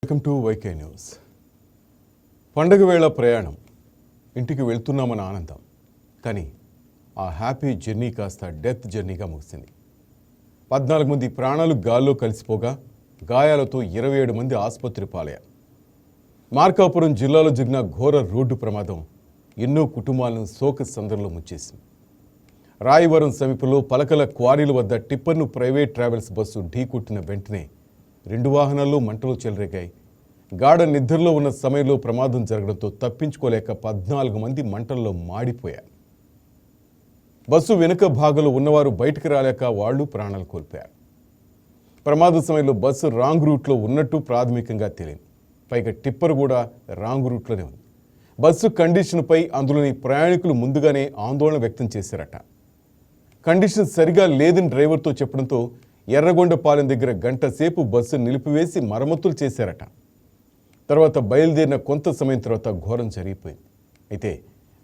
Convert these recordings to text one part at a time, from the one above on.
Welcome to YK news. పండగ వేళ ప్రయాణం, ఇంటికి వెళ్తున్నామన్న ఆనందం, కానీ ఆ హ్యాపీ జర్నీ కాస్త డెత్ జర్నీగా ముగిసింది. 14 మంది ప్రాణాలు గాల్లో కలిసిపోగా గాయాలతో 27 మంది ఆసుపత్రి పాలయ్యారు. మార్కాపురం జిల్లాలో జరిగిన ఘోర రోడ్డు ప్రమాదం ఎన్నో కుటుంబాలను శోక సందర్లో ముంచేసింది. రాయవరం సమీపంలో పలకల క్వారీల వద్ద టిప్పర్ను ప్రైవేట్ ట్రావెల్స్ బస్సు ఢీకొట్టిన వెంటనే 2 వాహనాల్లో మంటలు చెలరేగాయి. గాఢ నిద్రలో ఉన్న సమయంలో ప్రమాదం జరగడంతో తప్పించుకోలేక 14 మంది మంటల్లో మాడిపోయారు. బస్సు వెనుక భాగంలో ఉన్నవారు బయటకు రాలేక వాళ్లు ప్రాణాలు కోల్పోయారు. ప్రమాద సమయంలో బస్సు రాంగ్ రూట్లో ఉన్నట్టు ప్రాథమికంగా తేలింది. పైగా టిప్పర్ కూడా రాంగ్ రూట్లోనే ఉంది. బస్సు కండిషన్పై అందులోని ప్రయాణికులు ముందుగానే ఆందోళన వ్యక్తం చేశారట. కండిషన్ సరిగా లేదని డ్రైవర్తో చెప్పడంతో ఎర్రగొండపాలెం దగ్గర గంట సేపు బస్సు నిలిపివేసి మరమ్మతులు చేశారట. తర్వాత బయలుదేరిన కొంత సమయం తర్వాత ఘోరం జరిగిపోయింది. అయితే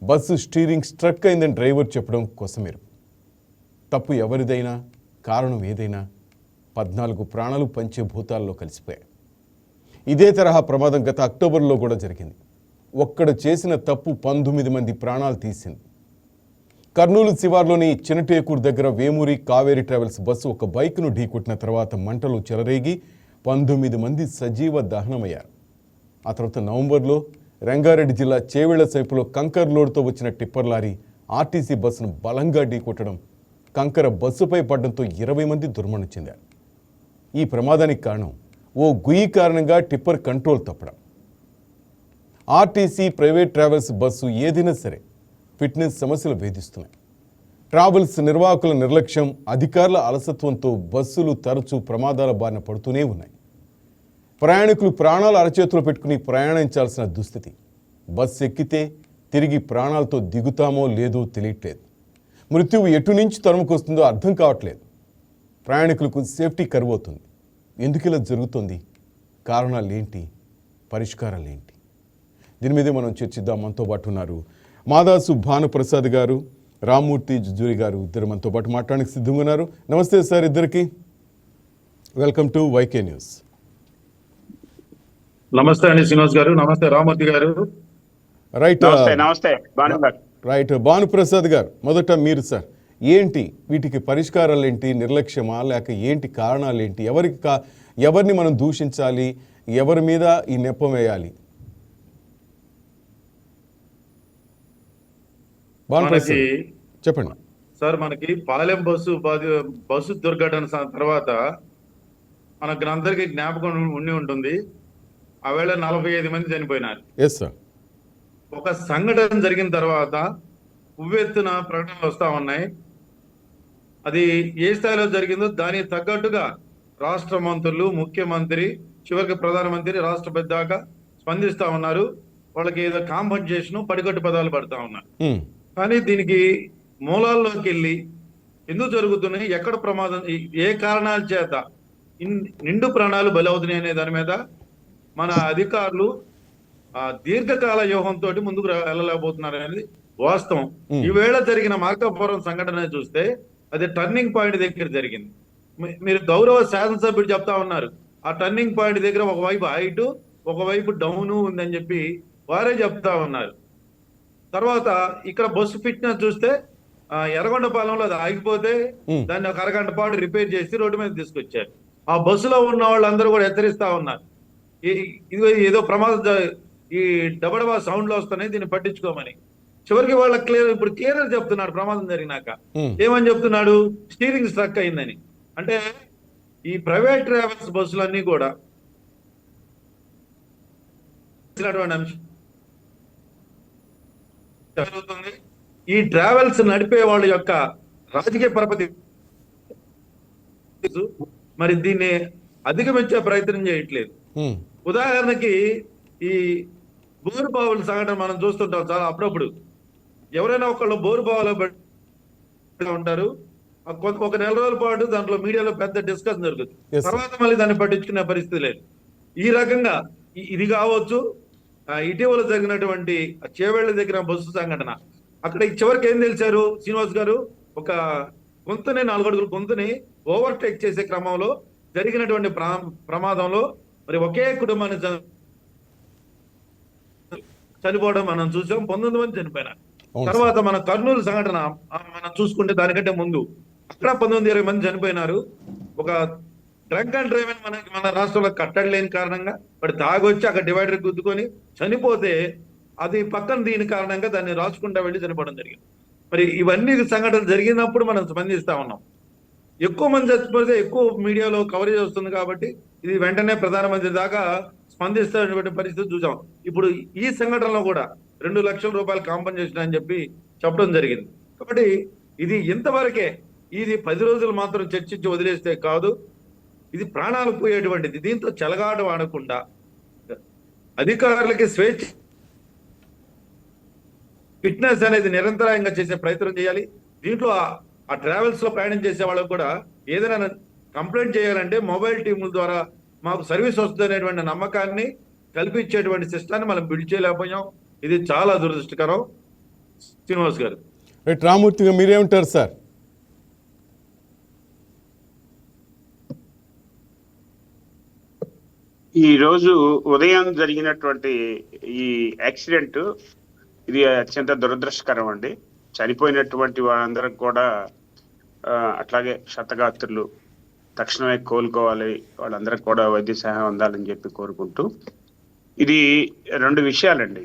బస్సు స్టీరింగ్ స్ట్రక్ అయిందని డ్రైవర్ చెప్పడం కొసమెరుపు. తప్పు ఎవరిదైనా, కారణం ఏదైనా 14 ప్రాణాలు పంచభూతాల్లో కలిసిపోయాయి. ఇదే తరహా ప్రమాదం గత అక్టోబర్లో కూడా జరిగింది. ఒక్కడు చేసిన తప్పు 19 మంది ప్రాణాలు తీసింది. కర్నూలు శివార్లోని చినటేకూరు దగ్గర వేమూరి కావేరీ ట్రావెల్స్ బస్సు ఒక బైక్ను ఢీకొట్టిన తర్వాత మంటలు చెలరేగి 19 మంది సజీవ దహనమయ్యారు. ఆ తర్వాత నవంబర్లో రంగారెడ్డి జిల్లా చేవెళ్ల సమీపంలో కంకర్ లోడ్తో వచ్చిన టిప్పర్ లారీ ఆర్టీసీ బస్సును బలంగా ఢీకొట్టడం, కంకర బస్సుపై పడడంతో 20 మంది దుర్మరణం చెందారు. ఈ ప్రమాదానికి కారణం ఓ గుయ్యి కారణంగా టిప్పర్ కంట్రోల్ తప్పడం. ఆర్టీసీ ప్రైవేట్ ట్రావెల్స్ బస్సు ఏదైనా సరే ఫిట్నెస్ సమస్యలు వేధిస్తున్నాయి. ట్రావెల్స్ నిర్వాహకుల నిర్లక్ష్యం, అధికారుల అలసత్వంతో బస్సులు తరచూ ప్రమాదాల బారిన పడుతూనే ఉన్నాయి. ప్రయాణికులు ప్రాణాలు అరచేతులు పెట్టుకుని ప్రయాణించాల్సిన దుస్థితి. బస్సు ఎక్కితే తిరిగి ప్రాణాలతో దిగుతామో లేదో తెలియట్లేదు. మృత్యువు ఎటు నుంచి తరుముకొస్తుందో అర్థం కావట్లేదు. ప్రయాణికులకు సేఫ్టీ కరువవుతుంది. ఎందుకు ఇలా జరుగుతుంది? కారణాలేంటి? పరిష్కారాలేంటి? దీని మీదే మనం చర్చిద్దాం. మనతో పాటు ఉన్నారు మాదాసు భానుప్రసాద్ గారు, రామ్మూర్తి జుజూరి గారు. ఇద్దరు మనతో పాటు మాట్లాడడానికి సిద్ధంగా ఉన్నారు. నమస్తే సార్ ఇద్దరికి. Welcome to YK news. నమస్తే అండి శ్రీనివాస్ గారు. నమస్తే రామ్మూర్తి గారు. రైట్. నమస్తే రైట్. భానుప్రసాద్ గారు, మొదట మీరు సార్, ఏంటి వీటికి పరిష్కారాలు ఏంటి? నిర్లక్ష్యమా లేక ఏంటి కారణాలు ఏంటి? ఎవరిని మనం దూషించాలి? ఎవరి మీద ఈ నెపం వేయాలి? చెప్పండి సార్. మనకి పాలెం బస్సు దుర్ఘటన తర్వాత మనకు అందరికీ జ్ఞాపకం ఉండి ఉంటుంది. ఆ వేళ 45 మంది చనిపోయినారు. Yes sir. ఒక సంఘటన జరిగిన తర్వాత ఉవ్వెత్తున ప్రకటనలు వస్తా ఉన్నాయి. అది ఏ స్థాయిలో జరిగిందో దానికి తగ్గట్టుగా రాష్ట్ర మంత్రులు, ముఖ్యమంత్రి, చివరికి ప్రధానమంత్రి, రాష్ట్రపతి దాకా స్పందిస్తా ఉన్నారు. వాళ్ళకి ఏదో కాంపన్సేషన్, పడికట్టు పదాలు పడతా ఉన్నారు. కానీ దీనికి మూలాల్లోకి వెళ్ళి ఎందుకు జరుగుతున్నాయి, ఎక్కడ ప్రమాదం, ఏ కారణాల చేత నిండు ప్రాణాలు బలవుతున్నాయి అనే దాని మీద మన అధికారులు దీర్ఘకాల వ్యూహంతో ముందుకు వెళ్ళలేకపోతున్నారు అనేది వాస్తవం. ఈవేళ జరిగిన మార్కాపురం సంఘటన చూస్తే అది టర్నింగ్ పాయింట్ దగ్గర జరిగింది. మీరు గౌరవ శాసనసభ్యుడు చెప్తా ఉన్నారు, ఆ టర్నింగ్ పాయింట్ దగ్గర ఒకవైపు హైట్, ఒకవైపు డౌన్ ఉందని చెప్పి వారే చెప్తా ఉన్నారు. తర్వాత ఇక్కడ బస్సు ఫిట్నెస్ చూస్తే ఎర్రగొండపాలెంలో అది ఆగిపోతే దాన్ని ఒక అరగంట పాటు రిపేర్ చేసి రోడ్డు మీద తీసుకొచ్చారు. ఆ బస్సులో ఉన్న వాళ్ళందరూ కూడా హెచ్చరిస్తా ఉన్నారు, ఇది ఏదో ప్రమాదం, ఈ డబడబా సౌండ్లు వస్తున్నాయి, దీన్ని పట్టించుకోమని. చివరికి వాళ్ళ ఇప్పుడు క్లియర్ చెప్తున్నాడు ప్రమాదం జరిగినాక. ఏమని చెప్తున్నాడు? స్టీరింగ్ స్ట్రక్ అయిందని. అంటే ఈ ప్రైవేట్ ట్రావెల్స్ బస్సులన్నీ కూడా అంశం జరుగుతుంది. ఈ ట్రావెల్స్ నడిపే వాళ్ళ యొక్క రాజకీయ పరపతి మరి దీన్ని అధిగమించే ప్రయత్నం చేయట్లేదు. ఉదాహరణకి ఈ బోరుబావుల సంఘటన మనం చూస్తుంటాం చాలా అప్పుడప్పుడు. ఎవరైనా ఒకళ్ళు బోరుబావులో ఉంటారు, ఒక నెల రోజుల పాటు దాంట్లో మీడియాలో పెద్ద డిస్కషన్ జరుగుతుంది. తర్వాత మళ్ళీ దాన్ని పట్టించుకునే పరిస్థితి లేదు. ఈ రకంగా ఇది కావచ్చు. ఇటీవల జరిగినటువంటి చేవెళ్ల దగ్గర బస్సు సంఘటన, అక్కడ చివరికి ఏం తెలిసారు శ్రీనివాస్ గారు? ఒక గుంతని 4 అడుగుల గుంతని ఓవర్టేక్ చేసే క్రమంలో జరిగినటువంటి ప్రమాదంలో మరి ఒకే కుటుంబాన్ని చనిపోవడం మనం చూసాం. 19 మంది చనిపోయినారు. అవును తర్వాత సార్. మన కర్నూలు సంఘటన మనం చూసుకుంటే దానికంటే ముందు అక్కడ 19-20 మంది చనిపోయినారు. ఒక డ్రంక్ అండ్ డ్రైవ్ అని మన రాష్ట్రంలో కట్టడి లేని కారణంగా వాడు తాగొచ్చి అక్కడ డివైడర్ గుద్దుకొని చనిపోతే అది పక్కన దీని కారణంగా దాన్ని రాసుకుంటా వెళ్ళి చనిపోవడం జరిగింది. మరి ఇవన్నీ సంఘటనలు జరిగినప్పుడు మనం స్పందిస్తా ఉన్నాం. ఎక్కువ మంది చచ్చిపోతే ఎక్కువ మీడియాలో కవరేజ్ వస్తుంది కాబట్టి ఇది వెంటనే ప్రధానమంత్రి దాకా స్పందిస్తున్నటువంటి పరిస్థితి చూసాం. ఇప్పుడు ఈ సంఘటనలో కూడా 2 లక్షల రూపాయలు కాంపన్సేషన్ అని చెప్పి చెప్పడం జరిగింది. కాబట్టి ఇది ఇంతవరకే, ఇది 10 రోజులు మాత్రం చర్చించి వదిలేస్తే కాదు, ఇది ప్రాణాలు పోయేటువంటిది. దీంతో చెలగాట ఆడకుండా అధికారులకి స్వేచ్ఛ, ఫిట్నెస్ అనేది నిరంతరాయంగా చేసే ప్రయత్నం చేయాలి. దీంట్లో ఆ ట్రావెల్స్ లో ప్రయాణం చేసే వాళ్ళకు కూడా ఏదైనా కంప్లైంట్ చేయాలంటే మొబైల్ టీముల ద్వారా మాకు సర్వీస్ వస్తుంది అనేటువంటి నమ్మకాన్ని కల్పించేటువంటి సిస్టాన్ని మనం బిల్డ్ చేయలేకపోయాం. ఇది చాలా దురదృష్టకరం. శ్రీనివాస్ గారు. రైట్, రామూర్తిగా మీరేమంటారు సార్? ఈ రోజు ఉదయం జరిగినటువంటి ఈ యాక్సిడెంట్ ఇది అత్యంత దురదృష్టకరం అండి. చనిపోయినటువంటి వాళ్ళందరికి కూడా అట్లాగే క్షతగాత్రులు తక్షణమే కోలుకోవాలి, వాళ్ళందరికి కూడా వైద్య సహాయం అందాలని చెప్పి కోరుకుంటూ, ఇది 2 విషయాలండి.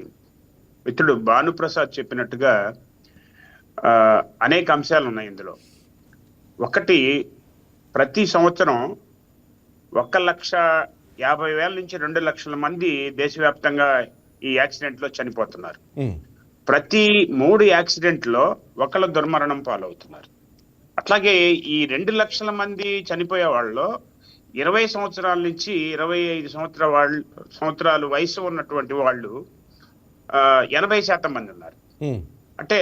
మిత్రుడు భానుప్రసాద్ చెప్పినట్టుగా అనేక అంశాలు ఉన్నాయి ఇందులో. ఒకటి, ప్రతి సంవత్సరం 1,50,000 నుంచి 2 లక్షల మంది దేశవ్యాప్తంగా ఈ యాక్సిడెంట్ లో చనిపోతున్నారు. ప్రతి 3 యాక్సిడెంట్ లో ఒకళ్ళ దుర్మరణం పాలవుతున్నారు. అట్లాగే ఈ 2 లక్షల మంది చనిపోయే వాళ్ళు 20 సంవత్సరాల నుంచి 25 సంవత్సరాలు వయసు ఉన్నటువంటి వాళ్ళు 80% మంది ఉన్నారు. అంటే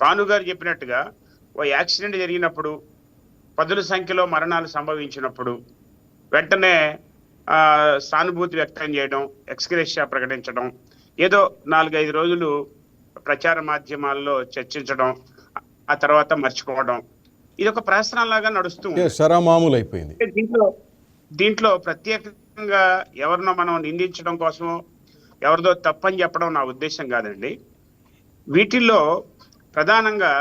భానుగారు చెప్పినట్టుగా ఓ యాక్సిడెంట్ జరిగినప్పుడు, పదుల సంఖ్యలో మరణాలు సంభవించినప్పుడు వెంటనే సానుభూతి వ్యక్తం చేయడం, ఎక్స్గ్రేషియా ప్రకటించడం, ఏదో 4-5 రోజులు ప్రచార మాధ్యమాల్లో చర్చించడం, ఆ తర్వాత మర్చిపోవడం, ఇది ఒక ప్రహసనంలాగా నడుస్తూ మామూలు అయిపోయింది. దీంట్లో ప్రత్యేకంగా ఎవరినో మనం నిందించడం కోసమో ఎవరిదో తప్పని చెప్పడం నా ఉద్దేశం కాదండి. వీటిల్లో ప్రధానంగా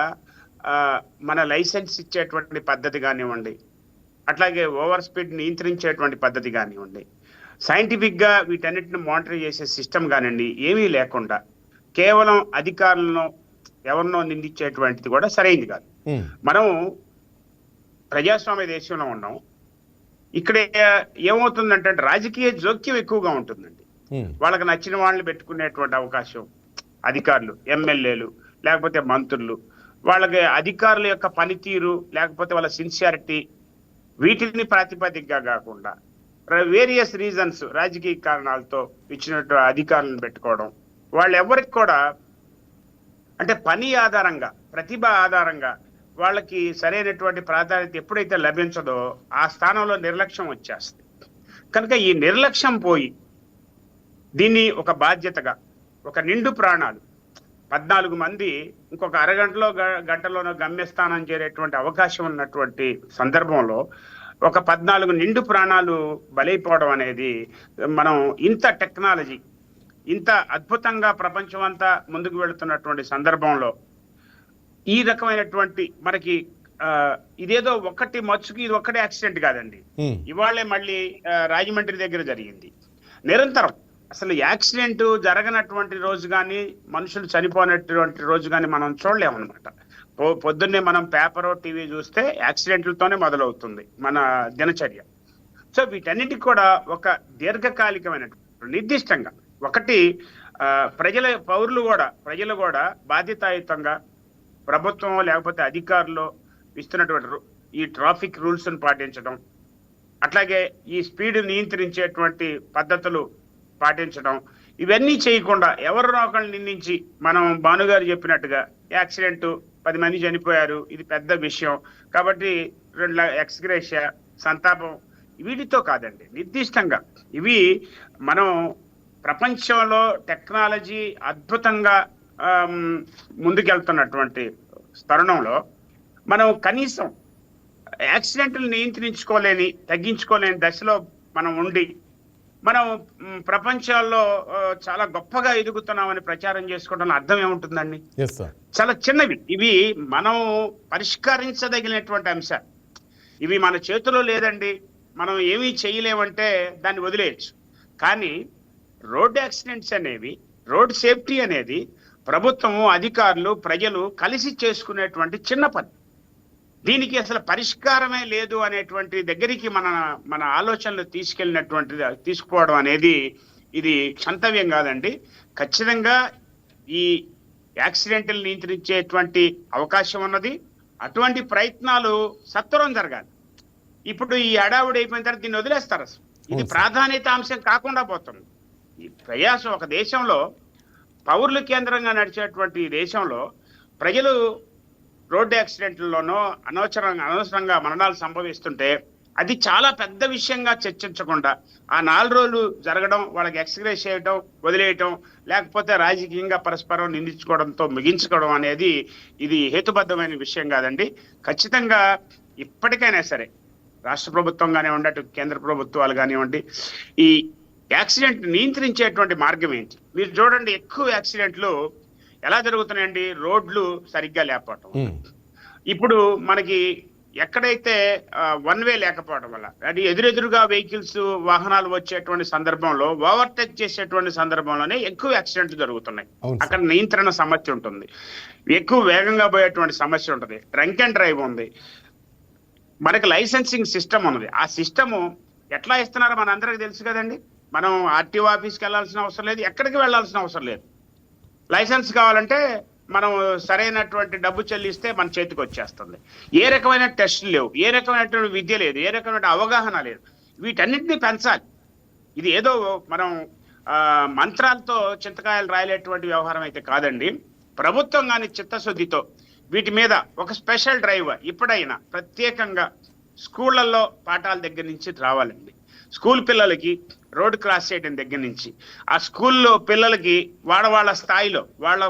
మన లైసెన్స్ ఇచ్చేటువంటి పద్ధతి కానివ్వండి, అట్లాగే ఓవర్ స్పీడ్ నియంత్రించేటువంటి పద్ధతి కానివ్వండి, సైంటిఫిక్ గా వీటన్నిటిని మానిటర్ చేసే సిస్టమ్ కానివ్వండి, ఏమీ లేకుండా కేవలం అధికారులను ఎవరినో నిందించేటువంటిది కూడా సరైనది కాదు. మనం ప్రజాస్వామ్య దేశంలో ఉన్నాం. ఇక్కడ ఏమవుతుందంటే రాజకీయ జోక్యం ఎక్కువగా ఉంటుందండి. వాళ్ళకి నచ్చిన వాళ్ళని పెట్టుకునేటువంటి అవకాశం అధికారులు, ఎమ్మెల్యేలు, లేకపోతే మంత్రులు, వాళ్ళకి అధికారుల యొక్క పనితీరు లేకపోతే వాళ్ళ సిన్సియారిటీ, వీటిని ప్రాతిపదికగా కాకుండా వేరియస్ రీజన్స్, రాజకీయ కారణాలతో ఇచ్చినట్టు అధికారులను పెట్టుకోవడం, వాళ్ళు ఎవరికి కూడా అంటే పని ఆధారంగా, ప్రతిభ ఆధారంగా వాళ్ళకి సరైనటువంటి ప్రాధాన్యత ఎప్పుడైతే లభించదో ఆ స్థానంలో నిర్లక్ష్యం వచ్చేస్తుంది. కనుక ఈ నిర్లక్ష్యం పోయి దీన్ని ఒక బాధ్యతగా, ఒక నిండు ప్రాణాలు 14 మంది ఇంకొక అరగంటలో గంటలోనో గమ్యస్థానం చేరేటువంటి అవకాశం ఉన్నటువంటి సందర్భంలో ఒక 14 నిండు ప్రాణాలు బలైపోవడం అనేది, మనం ఇంత టెక్నాలజీ, ఇంత అద్భుతంగా ప్రపంచం అంతా ముందుకు వెళుతున్నటువంటి సందర్భంలో ఈ రకమైనటువంటి మనకి ఇదేదో ఒకటి మచ్చుకి ఇది ఒక్కటే యాక్సిడెంట్ కాదండి. ఇవాళే మళ్ళీ రాజమండ్రి దగ్గర జరిగింది. నిరంతరం అసలు యాక్సిడెంట్ జరగనటువంటి రోజు కానీ, మనుషులు చనిపోయినటువంటి రోజు కానీ మనం చూడలేమన్నమాట. పొద్దున్నే మనం పేపర్, టీవీ చూస్తే యాక్సిడెంట్లతోనే మొదలవుతుంది మన దినచర్య. సో వీటన్నిటికి కూడా ఒక దీర్ఘకాలికమైన నిర్దిష్టంగా ఒకటి ప్రజలు కూడా బాధ్యతాయుతంగా ప్రభుత్వం లేకపోతే అధికారులు ఇస్తున్నటువంటి ఈ ట్రాఫిక్ రూల్స్ ను పాటించడం, అట్లాగే ఈ స్పీడ్ నియంత్రించేటువంటి పద్ధతులు పాటించడం, ఇవన్నీ చేయకుండా ఎవరినో ఒకళ్ళు నిందించి, మనం భానుగారు చెప్పినట్టుగా యాక్సిడెంట్ 10 మంది చనిపోయారు, ఇది పెద్ద విషయం కాబట్టి 2 ఎక్స్గ్రేషియా, సంతాపం, వీటితో కాదండి. నిర్దిష్టంగా ఇవి మనం ప్రపంచంలో టెక్నాలజీ అద్భుతంగా ముందుకెళ్తున్నటువంటి తరుణంలో మనం కనీసం యాక్సిడెంట్లు తగ్గించుకోలేని దశలో మనం ఉండి మనం ప్రపంచాల్లో చాలా గొప్పగా ఎదుగుతున్నామని ప్రచారం చేసుకోవడం అర్థం ఏముంటుందండి? Yes sir. చాలా చిన్నవి ఇవి, మనం పరిష్కరించదగినటువంటి అంశాలు. ఇవి మన చేతిలో లేదండి, మనం ఏమీ చేయలేమంటే దాన్ని వదిలేయచ్చు. కానీ రోడ్ యాక్సిడెంట్స్ అనేవి, రోడ్ సేఫ్టీ అనేది ప్రభుత్వము, అధికారులు, ప్రజలు కలిసి చేసుకునేటువంటి చిన్న పని. దీనికి అసలు పరిష్కారమే లేదు అనేటువంటి దగ్గరికి మన ఆలోచనలు తీసుకుపోవడం అనేది ఇది క్షంతవ్యం కాదండి. ఖచ్చితంగా ఈ యాక్సిడెంట్లు నియంత్రించేటువంటి అవకాశం ఉన్నది. అటువంటి ప్రయత్నాలు సత్వరం జరగాలి. ఇప్పుడు ఈ హడావుడి అయిపోయిన తర్వాత దీన్ని వదిలేస్తారు. అసలు ఇది ప్రాధాన్యత అంశం కాకుండా పోతుంది. ఈ ప్రయాసం ఒక దేశంలో పౌరుల కేంద్రంగా నడిచేటువంటి దేశంలో ప్రజలు రోడ్డు యాక్సిడెంట్లలోనో అనవసరంగా మరణాలు సంభవిస్తుంటే అది చాలా పెద్ద విషయంగా చర్చించకుండా ఆ 4 రోజులు జరగడం, వాళ్ళకి ఎక్స్గ్రేస్ చేయడం, వదిలేయటం, లేకపోతే రాజకీయంగా పరస్పరం నిందించుకోవడంతో ముగించుకోవడం అనేది ఇది హేతుబద్ధమైన విషయం కాదండి. ఖచ్చితంగా ఇప్పటికైనా సరే రాష్ట్ర ప్రభుత్వం కానివ్వండి, అటు కేంద్ర ప్రభుత్వాలు కానివ్వండి, ఈ యాక్సిడెంట్ నియంత్రించేటువంటి మార్గం ఏంటి? మీరు చూడండి, ఎక్కువ యాక్సిడెంట్లు ఎలా జరుగుతున్నాయండి? రోడ్లు సరిగ్గా లేకపోవటం. ఇప్పుడు మనకి ఎక్కడైతే 1 వే లేకపోవడం వల్ల, అది ఎదురెదురుగా వెహికల్స్, వాహనాలు వచ్చేటువంటి సందర్భంలో, ఓవర్టేక్ చేసేటువంటి సందర్భంలోనే ఎక్కువ యాక్సిడెంట్లు జరుగుతున్నాయి. అక్కడ నియంత్రణ సమస్య ఉంటుంది, ఎక్కువ వేగంగా పోయేటువంటి సమస్య ఉంటుంది, డ్రంక్ అండ్ డ్రైవ్ ఉంది, మనకి లైసెన్సింగ్ సిస్టమ్ ఉన్నది. ఆ సిస్టము ఎట్లా ఇస్తున్నారో మన అందరికీ తెలుసు కదండి. మనం ఆర్టీఓ ఆఫీస్కి వెళ్ళాల్సిన అవసరం లేదు, ఎక్కడికి వెళ్ళాల్సిన అవసరం లేదు. లైసెన్స్ కావాలంటే మనం సరైనటువంటి డబ్బు చెల్లిస్తే మన చేతికి వచ్చేస్తుంది. ఏ రకమైన టెస్టులు లేవు, ఏ రకమైనటువంటి విద్య లేదు, ఏ రకమైన అవగాహన లేదు. వీటన్నిటిని పెంచాలి. ఇది ఏదో మనం మంత్రాలతో చింతకాయలు రాయలేటువంటి వ్యవహారం అయితే కాదండి. ప్రభుత్వం కానీ చిత్తశుద్ధితో వీటి మీద ఒక స్పెషల్ డ్రైవ్ ఇప్పుడైనా ప్రత్యేకంగా స్కూళ్ళల్లో పాఠాల దగ్గర నుంచి రావాలండి. స్కూల్ పిల్లలకి రోడ్ క్రాస్ చేయడం దగ్గర నుంచి, ఆ స్కూల్లో పిల్లలకి వాళ్ళ స్థాయిలో,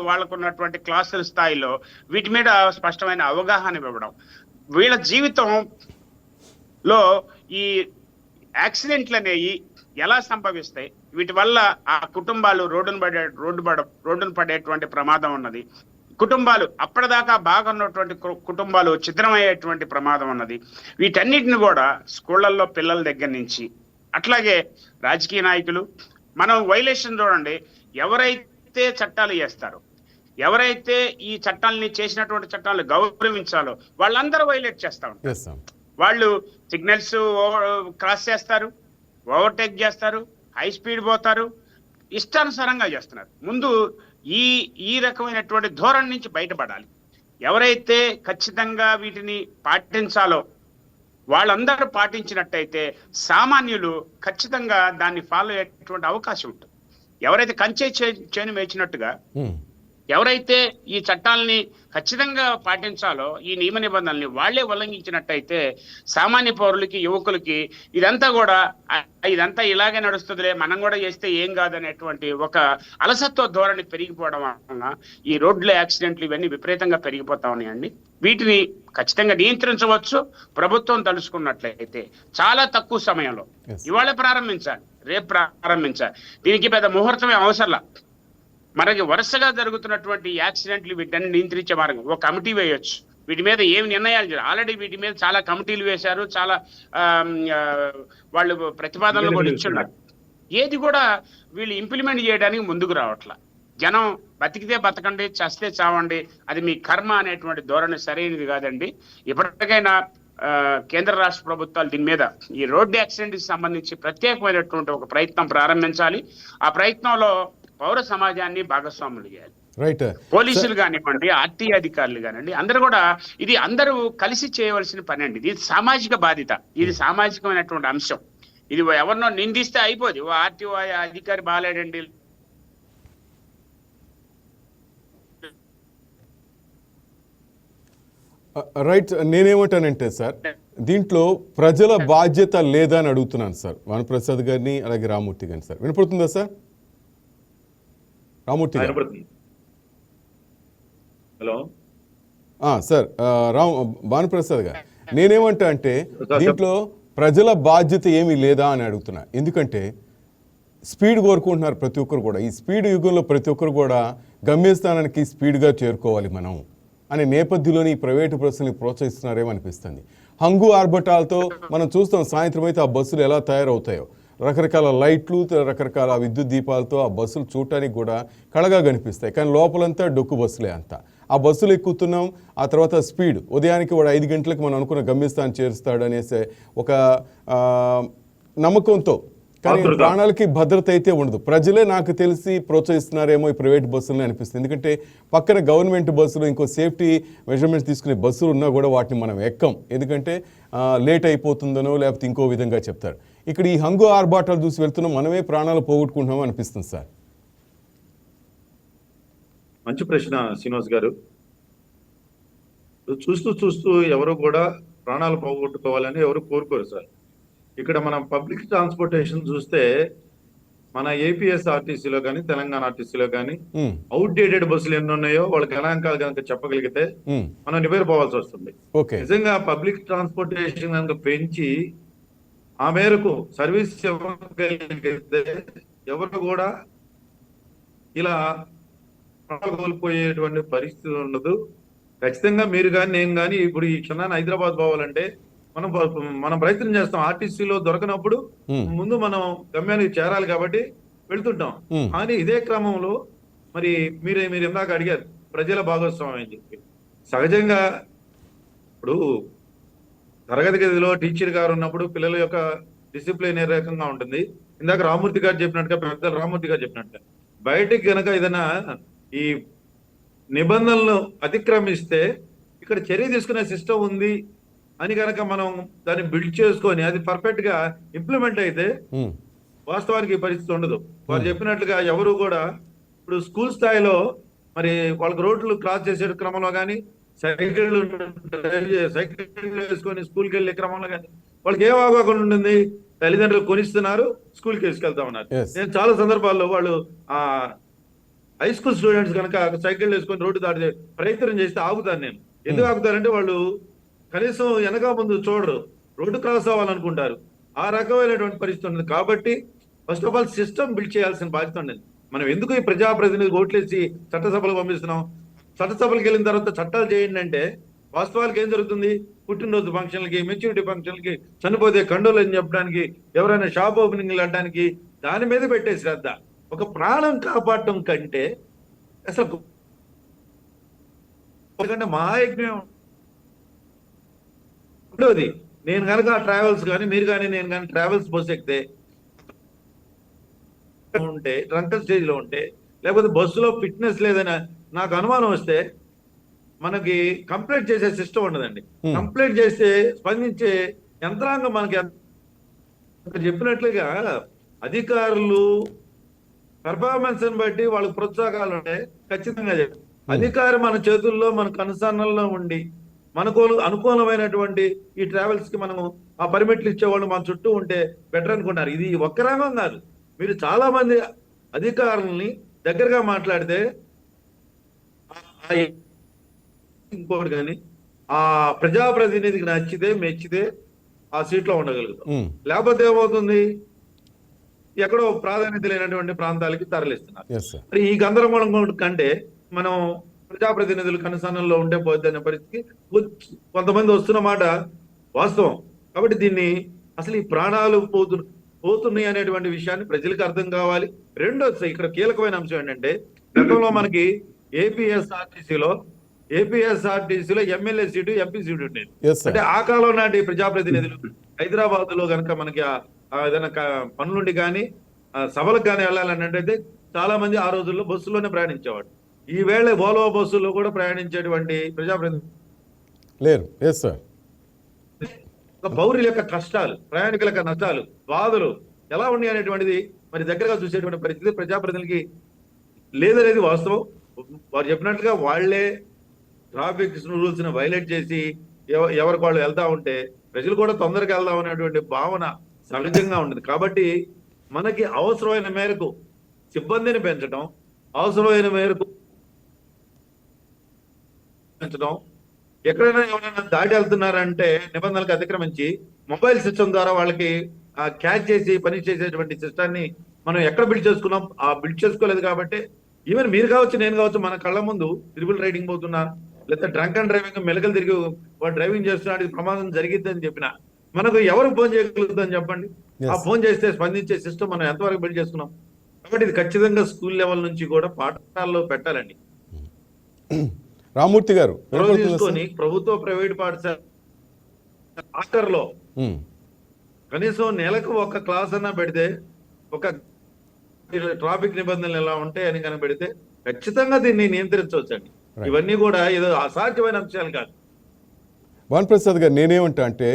వాళ్ళకున్నటువంటి క్లాసుల స్థాయిలో వీటి మీద స్పష్టమైన అవగాహన ఇవ్వడం. వీళ్ళ జీవితంలో ఈ యాక్సిడెంట్లు అనేవి ఎలా సంభవిస్తాయి, వీటి వల్ల ఆ కుటుంబాలు రోడ్డును పడేటువంటి ప్రమాదం ఉన్నది. కుటుంబాలు అప్పటిదాకా బాగా ఉన్నటువంటి కుటుంబాలు ఛిద్రమయ్యేటువంటి ప్రమాదం ఉన్నది. వీటన్నిటిని కూడా స్కూళ్ళల్లో పిల్లల దగ్గర నుంచి, అట్లాగే రాజకీయ నాయకులు, మనం వైలేషన్ చూడండి, ఎవరైతే చట్టాలు చేస్తారో, ఎవరైతే ఈ చట్టాలని చేసినటువంటి చట్టాలను గౌరవించాలో వాళ్ళందరూ వైలేట్ చేస్తా ఉంటారు. వాళ్ళు సిగ్నల్స్ క్రాస్ చేస్తారు, ఓవర్టేక్ చేస్తారు, హై స్పీడ్ పోతారు, ఇష్టానుసారంగా చేస్తున్నారు. ముందు ఈ రకమైనటువంటి ధోరణి నుంచి బయటపడాలి. ఎవరైతే ఖచ్చితంగా వీటిని పాటించాలో వాళ్ళందరూ పాటించినట్టయితే సామాన్యులు ఖచ్చితంగా దాన్ని ఫాలో అయ్యేటువంటి అవకాశం ఉంటుంది. ఎవరైతే కంచే చేను వేచినట్టుగా ఎవరైతే ఈ చట్టాలని ఖచ్చితంగా పాటించాలో, ఈ నియమ నిబంధనల్ని వాళ్లే ఉల్లంఘించినట్టయితే సామాన్య పౌరులకి, యువకులకి ఇదంతా ఇలాగే నడుస్తుందిలే, మనం కూడా చేస్తే ఏం కాదనేటువంటి ఒక అలసత్వ ధోరణి పెరిగిపోవడం వలన ఈ రోడ్ల యాక్సిడెంట్లు ఇవన్నీ విపరీతంగా పెరిగిపోతా ఉన్నాయండి. వీటిని ఖచ్చితంగా నియంత్రించవచ్చు ప్రభుత్వం తలుచుకున్నట్లయితే. చాలా తక్కువ సమయంలో, ఇవాళ ప్రారంభించాలి, రేపు ప్రారంభించాలి, దీనికి పెద్ద ముహూర్తమే అవసరంలా. మనకి వరుసగా జరుగుతున్నటువంటి యాక్సిడెంట్లు వీటిని నియంత్రించే మార్గం ఒక కమిటీ వేయొచ్చు. వీటి మీద ఏమి నిర్ణయాలు ఆల్రెడీ వీటి మీద చాలా కమిటీలు వేశారు, చాలా వాళ్ళు ప్రతిపాదనలు కూడా ఇచ్చున్నారు. ఏది కూడా వీళ్ళు ఇంప్లిమెంట్ చేయడానికి ముందుకు రావట్లా. జనం బతికితే బతకండి, చస్తే చావండి, అది మీ కర్మ అనేటువంటి ధోరణి సరైనది కాదండి. ఇప్పటికైనా కేంద్ర రాష్ట్ర ప్రభుత్వాలు దీని మీద, ఈ రోడ్డు యాక్సిడెంట్ కి సంబంధించి ప్రత్యేకమైనటువంటి ఒక ప్రయత్నం ప్రారంభించాలి. ఆ ప్రయత్నంలో పౌర సమాజాన్ని భాగస్వాములు చేయాలి. పోలీసులు కానివ్వండి, ఆర్టీ అధికారులు కానివ్వండి, అందరూ కలిసి చేయవలసిన పని అండి. ఇది సామాజిక బాధ్యత, ఇది సామాజికమైనటువంటి అంశం. ఇది ఎవరినో నిందిస్తే అయిపోదు, ఆర్టీఓ అధికారి బాగాలేడండి, రైట్. నేనేమంటానంటే సార్, దీంట్లో ప్రజల బాధ్యత లేదా అని అడుగుతున్నాను సార్, భానుప్రసాద్ గారిని, అలాగే రామ్మూర్తి గారిని. సార్ వినపడుతుందా సార్? రామ్మూర్తి గారు. హలో సార్, భానుప్రసాద్ గారు, నేనేమంటా అంటే దీంట్లో ప్రజల బాధ్యత ఏమీ లేదా అని అడుగుతున్నా. ఎందుకంటే స్పీడ్ కోరుకుంటున్నారు ప్రతి ఒక్కరు కూడా. ఈ స్పీడ్ యుగంలో ప్రతి ఒక్కరు కూడా గమ్యస్థానానికి స్పీడ్గా చేరుకోవాలి మనం అనే నేపథ్యంలోని ఈ ప్రైవేటు బస్సుల్ని ప్రోత్సహిస్తున్నారేమో అనిపిస్తుంది. హంగు ఆర్భటాలతో మనం చూస్తాం సాయంత్రం అయితే ఆ బస్సులు ఎలా తయారవుతాయో, రకరకాల లైట్లు, రకరకాల విద్యుత్ దీపాలతో ఆ బస్సులు చూడటానికి కూడా కళగా కనిపిస్తాయి. కానీ లోపలంతా డొక్కు బస్సులే అంతా. ఆ బస్సులు ఎక్కుతున్నాం, ఆ తర్వాత స్పీడ్ ఉదయానికి వాడు 5 గంటలకు మనం అనుకున్న గమ్యస్థానం చేరుస్తాడు అనేసి ఒక నమ్మకంతో, కానీ ప్రాణాలకి భద్రత అయితే ఉండదు. ప్రజలే నాకు తెలిసి ప్రోత్సహిస్తున్నారేమో ఈ ప్రైవేట్ బస్సులని అనిపిస్తుంది. ఎందుకంటే పక్కన గవర్నమెంట్ బస్సులు ఇంకో సేఫ్టీ మెజర్మెంట్స్ తీసుకునే బస్సులు ఉన్నా కూడా వాటిని మనం ఎక్కం. ఎందుకంటే లేట్ అయిపోతుందనో లేకపోతే ఇంకో విధంగా చెప్తారు. ఇక్కడ ఈ హంగు ఆర్భాటాలు చూసి వెళ్తున్నాం, మనమే ప్రాణాలు పోగొట్టుకుంటున్నామో అనిపిస్తుంది సార్. మంచి ప్రశ్న శ్రీనివాస్ గారు. చూస్తూ చూస్తూ ఎవరు కూడా ప్రాణాలు పోగొట్టుకోవాలని ఎవరు కోరుకోరు సార్. ఇక్కడ మనం పబ్లిక్ ట్రాన్స్పోర్టేషన్ చూస్తే మన ఏపీఎస్ఆర్టీసీలో కానీ తెలంగాణ ఆర్టీసీలో కానీ అవుట్డేటెడ్ బస్సులు ఎన్ని ఉన్నాయో వాళ్ళ గణాంకాలు కనుక చెప్పగలిగితే మనం నివేరిపోవాల్సి వస్తుంది. నిజంగా పబ్లిక్ ట్రాన్స్పోర్టేషన్ కనుక పెంచి ఆ మేరకు సర్వీస్ ఇవ్వగలిగితే ఎవరు కూడా ఇలా కోల్పోయేటువంటి పరిస్థితి ఉండదు. ఖచ్చితంగా మీరు కానీ నేను కానీ ఇప్పుడు ఈ క్షణాన్ని హైదరాబాద్ పోవాలంటే మనం ప్రయత్నం చేస్తాం. ఆర్టీసీలో దొరకనప్పుడు ముందు మనం గమ్యానికి చేరాలి కాబట్టి వెళ్తుంటాం. కానీ ఇదే క్రమంలో మరి మీరు ఇందాక అడిగారు ప్రజల భాగస్వామ్యం అని చెప్పి. సహజంగా ఇప్పుడు తరగతి గదిలో టీచర్ గారు ఉన్నప్పుడు పిల్లల యొక్క డిసిప్లిన్ ఏ రకంగా ఉంటుంది. ఇందాక రామూర్తి గారు చెప్పినట్టుగా, పెద్దలు రామూర్తి గారు చెప్పినట్టుగా బయటికి గనక ఏదైనా ఈ నిబంధనలను అతిక్రమిస్తే ఇక్కడ చర్య తీసుకునే సిస్టమ్ ఉంది అని కనుక మనం దాన్ని బిల్డ్ చేసుకొని అది పర్ఫెక్ట్ గా ఇంప్లిమెంట్ అయితే వాస్తవానికి ఈ పరిస్థితి ఉండదు. వారు చెప్పినట్లుగా ఎవరు కూడా ఇప్పుడు స్కూల్ స్థాయిలో మరి వాళ్ళకి రోడ్లు క్రాస్ చేసే క్రమంలో కానీ సైకిళ్ళు వేసుకొని స్కూల్కి వెళ్ళే క్రమంలో కానీ వాళ్ళకి ఏం అవగాహన ఉంటుంది, తల్లిదండ్రులు కొనిస్తున్నారు, స్కూల్కి తీసుకెళ్తా ఉన్నారు. నేను చాలా సందర్భాల్లో వాళ్ళు హై స్కూల్ స్టూడెంట్స్ కనుక సైకిల్ వేసుకొని రోడ్డు దాటి ప్రయత్నం చేస్తే ఆగుతాను నేను. ఎందుకు ఆగుతారంటే వాళ్ళు కనీసం వెనక ముందు చూడరు, రోడ్డు క్రాస్ అవ్వాలనుకుంటారు. ఆ రకమైనటువంటి పరిస్థితి ఉంది. కాబట్టి first of all system build చేయాల్సిన బాధ్యత ఉండేది. మనం ఎందుకు ఈ ప్రజాప్రతినిధి ఓట్లేసి చట్టసభలకు పంపిస్తున్నాం? చట్టసభలకు వెళ్ళిన తర్వాత చట్టాలు చేయండి అంటే వాస్తవాలకు ఏం జరుగుతుంది? పుట్టినరోజు ఫంక్షన్లకి, మెచ్యూరిటీ ఫంక్షన్లకి, చనిపోతే కండోలని చెప్పడానికి, ఎవరైనా షాప్ ఓపెనింగ్లు అనడానికి దాని మీద పెట్టే శ్రద్ధ. ఒక ప్రాణం కాపాడటం కంటే అసలు మహాయజ్ఞం ఉండేది. నేను కనుక ట్రావెల్స్ కానీ మీరు కానీ నేను కానీ ట్రావెల్స్ బస్సు ఎక్కితే ఉంటే డ్రంకన్ స్టేజ్ లో ఉంటే లేకపోతే బస్సులో ఫిట్నెస్ లేదని నాకు అనుమానం వస్తే మనకి కంప్లైంట్ చేసే సిస్టమ్ ఉండదండి. కంప్లైంట్ చేస్తే స్పందించే యంత్రాంగం మనకి చెప్పినట్లుగా అధికారులు పెర్ఫార్మెన్స్ బట్టి వాళ్ళకి ప్రోత్సాహకాలు ఉంటాయి. ఖచ్చితంగా అధికారి మన చేతుల్లో మన కనుసన్నల్లో ఉండి మనకు అనుకూలమైనటువంటి ఈ ట్రావెల్స్ కి మనము ఆ పర్మిట్లు ఇచ్చేవాళ్ళు మన చుట్టూ ఉంటే బెటర్ అనుకున్నారు. ఇది ఒక్క రంగం కాదు. మీరు చాలా మంది అధికారుల్ని దగ్గరగా మాట్లాడితే ఇంకోటి కానీ ఆ ప్రజాప్రతినిధికి నచ్చితే మెచ్చితే ఆ సీట్లో ఉండగలుగుతాం. లేకపోతే ఏమవుతుంది, ఎక్కడో ప్రాధాన్యత లేనటువంటి ప్రాంతాలకి తరలిస్తున్నారు. మరి ఈ గందరగోళం కంటే మనం ప్రజాప్రతినిధులు కనుసన్నల్లో ఉంటే పోద్ది అనే పరిస్థితికి కొంతమంది వస్తున్న మాట వాస్తవం. కాబట్టి దీన్ని అసలు ఈ ప్రాణాలు పోతున్నాయి అనేటువంటి విషయాన్ని ప్రజలకు అర్థం కావాలి. రెండోది ఇక్కడ కీలకమైన అంశం ఏంటంటే గతంలో మనకి ఏపీఎస్ఆర్టీసీలో ఎమ్మెల్యే సీటు, ఎంపీ సీటు ఉండేది. అంటే ఆ కాలం నాటి ప్రజాప్రతినిధులు హైదరాబాద్ లో కనుక మనకి ఏదైనా పనులుండి కానీ సభలకు కానీ వెళ్ళాలన్నట్టయితే చాలా మంది ఆ రోజుల్లో బస్సులోనే ప్రయాణించేవాడు. ఈ వేళ ఓల్వో బస్సుల్లో కూడా ప్రయాణించేటువంటి ప్రజాప్రతినిధులు లేరు. పౌరుల యొక్క కష్టాలు, ప్రయాణికుల యొక్క నష్టాలు, బాధలు ఎలా ఉన్నాయి అనేటువంటిది మరి దగ్గరగా చూసేటువంటి పరిస్థితి ప్రజాప్రతినిధులకి లేదనేది వాస్తవం. వారు చెప్పినట్లుగా వాళ్లే ట్రాఫిక్ రూల్స్ ని వైలేట్ చేసి ఎవరికి వాళ్ళు వెళ్తా ఉంటే ప్రజలు కూడా తొందరగా వెళ్దాం అనేటువంటి భావన సహజంగా ఉంటుంది. కాబట్టి మనకి అవసరమైన మేరకు సిబ్బందిని పెంచడం, అవసరమైన మేరకు పెంచడం, ఎక్కడైనా ఎవరైనా దాటి వెళ్తున్నారంటే నిబంధనలకు అతిక్రమించి మొబైల్ సిస్టమ్ ద్వారా వాళ్ళకి క్యాచ్ చేసి పని చేసేటువంటి సిస్టాన్ని మనం ఎక్కడ బిల్డ్ చేసుకున్నాం? బిల్డ్ చేసుకోలేదు కాబట్టి ఈవెన్ మీరు కావచ్చు, నేను కావచ్చు, మన కళ్ళ ముందు ట్రిపుల్ రైడింగ్ పోతున్నా, లేదా డ్రంక్ అండ్ డ్రైవింగ్ మెలకలు తిరిగి వాడు డ్రైవింగ్ చేస్తున్నాడు, ఇది ప్రమాదం జరిగిద్దని చెప్పిన మనకు ఎవరు ఫోన్ చేయగలుగుతాం చెప్పండి? Yes. ఆ ఫోన్ చేస్తే స్పందించే సిస్టమ్ మనం ఎంతవరకు బిల్డ్ చేసుకున్నాం? కాబట్టి ఇది ఖచ్చితంగా స్కూల్ లెవెల్ నుంచి కూడా పాఠశాలలో పెట్టాలండి. రామూర్తి గారు తీసుకొని ప్రభుత్వ ప్రైవేట్ పాఠశాల ఆఖర్లో కనీసం నెలకు ఒక క్లాస్ అన్నా పెడితే, ఒక ట్రాఫిక్ నిబంధనలు ఎలా ఉంటాయి అని కనుక పెడితే ఖచ్చితంగా దీన్ని నియంత్రించవచ్చండి. ఇవన్నీ కూడా ఏదో అసాధ్యమైన అంశాలు కాదు. భానుప్రసాద్ గారు, నేనేమంటా అంటే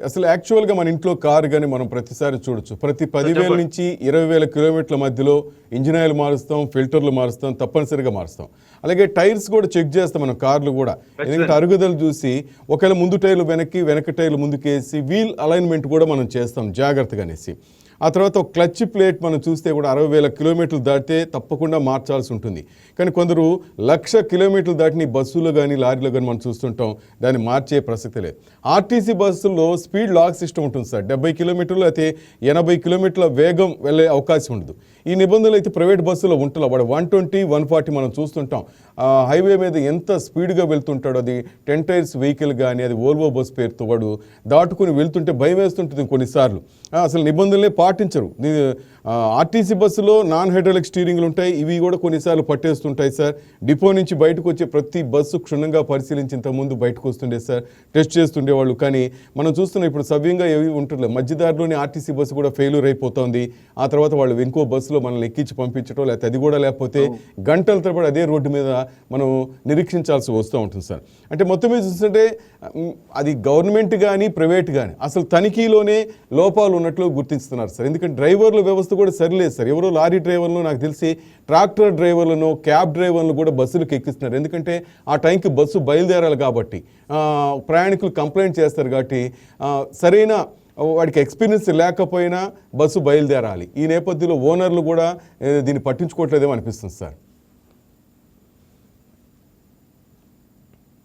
అసలు యాక్చువల్గా మన ఇంట్లో కారు కానీ మనం ప్రతిసారి చూడొచ్చు, ప్రతి 10,000 నుంచి 20,000 కిలోమీటర్ల మధ్యలో ఇంజిన్ ఆయిల్ మారుస్తాం, ఫిల్టర్లు మారుస్తాం, తప్పనిసరిగా మారుస్తాం. అలాగే టైర్స్ కూడా చెక్ చేస్తాం మనం కార్లు కూడా, ఎందుకంటే అరుగుదలు చూసి ఒకవేళ ముందు టైర్లు వెనక్కి, వెనక టైర్లు ముందుకేసి వీల్ అలైన్మెంట్ కూడా మనం చేస్తాం జాగ్రత్తగా అనేసి. ఆ తర్వాత ఒక క్లచ్ ప్లేట్ మనం చూస్తే కూడా 60,000 కిలోమీటర్లు దాటితే తప్పకుండా మార్చాల్సి ఉంటుంది. కానీ కొందరు 1,00,000 కిలోమీటర్లు దాటిని బస్సులో కానీ లారీలో కానీ మనం చూస్తుంటాం, దాన్ని మార్చే ప్రసక్తి లేదు. ఆర్టీసీ బస్సుల్లో స్పీడ్ లాక్ సిస్టమ్ ఉంటుంది సార్, 70 కిలోమీటర్లు అయితే 80 కిలోమీటర్ల వేగం వెళ్ళే అవకాశం ఉండదు. ఈ నిబంధనలు అయితే ప్రైవేట్ బస్సులో ఉంటుందా? వాడు 120, 140 మనం చూస్తుంటాం. హైవే మీద ఎంత స్పీడ్గా వెళ్తుంటాడో, అది 10 టైర్స్ వెహికల్ కానీ, అది ఓల్వో బస్ పేరుతో వాడు దాటుకుని వెళ్తుంటే భయం వేస్తుంటుంది కొన్నిసార్లు. అసలు నిబంధనలే పాటించరు. ఆర్టీసీ బస్సులో నాన్ హైడ్రాలిక్ స్టీరింగ్లు ఉంటాయి, ఇవి కూడా కొన్నిసార్లు పట్టేస్తుంటాయి సార్. డిపో నుంచి బయటకు వచ్చే ప్రతి బస్సు క్షుణ్ణంగా పరిశీలించి ఇంతకుముందు బయటకు వస్తుండే సార్, టెస్ట్ చేస్తుండేవాళ్ళు. కానీ మనం చూస్తున్నాం ఇప్పుడు సవ్యంగా ఏవి ఉంటుండలేదు. మధ్యదారిలోని ఆర్టీసీ బస్సు కూడా ఫెయిల్యూర్ అయిపోతుంది. ఆ తర్వాత వాళ్ళు ఇంకో బస్సులో మనల్ని ఎక్కించి పంపించడం, లేకపోతే అది కూడా లేకపోతే గంటల తరబడి అదే రోడ్డు మీద మనం నిరీక్షించాల్సి వస్తూ ఉంటుంది సార్. అంటే మొత్తం మీద చూస్తుంటే అది గవర్నమెంట్ కానీ ప్రైవేట్ కానీ అసలు తనిఖీలోనే లోపాలు ఉన్నట్లు గుర్తిస్తున్నారు సార్. ఎందుకంటే డ్రైవర్ల వ్యవస్థ కూడా సరిలేదు సార్. ఎవరో లారీ డ్రైవర్లు, నాకు తెలిసి ట్రాక్టర్ డ్రైవర్లను, క్యాబ్ డ్రైవర్లను కూడా బస్సులకు ఎక్కిస్తున్నారు. ఎందుకంటే ఆ టైంకి బస్సు బయలుదేరాలి కాబట్టి, ప్రయాణికులు కంప్లైంట్ చేస్తారు కాబట్టి, సరైన వాడికి ఎక్స్పీరియన్స్ లేకపోయినా బస్సు బయలుదేరాలి. ఈ నేపథ్యంలో ఓనర్లు కూడా దీన్ని పట్టించుకోవట్లేదేమో అనిపిస్తుంది సార్.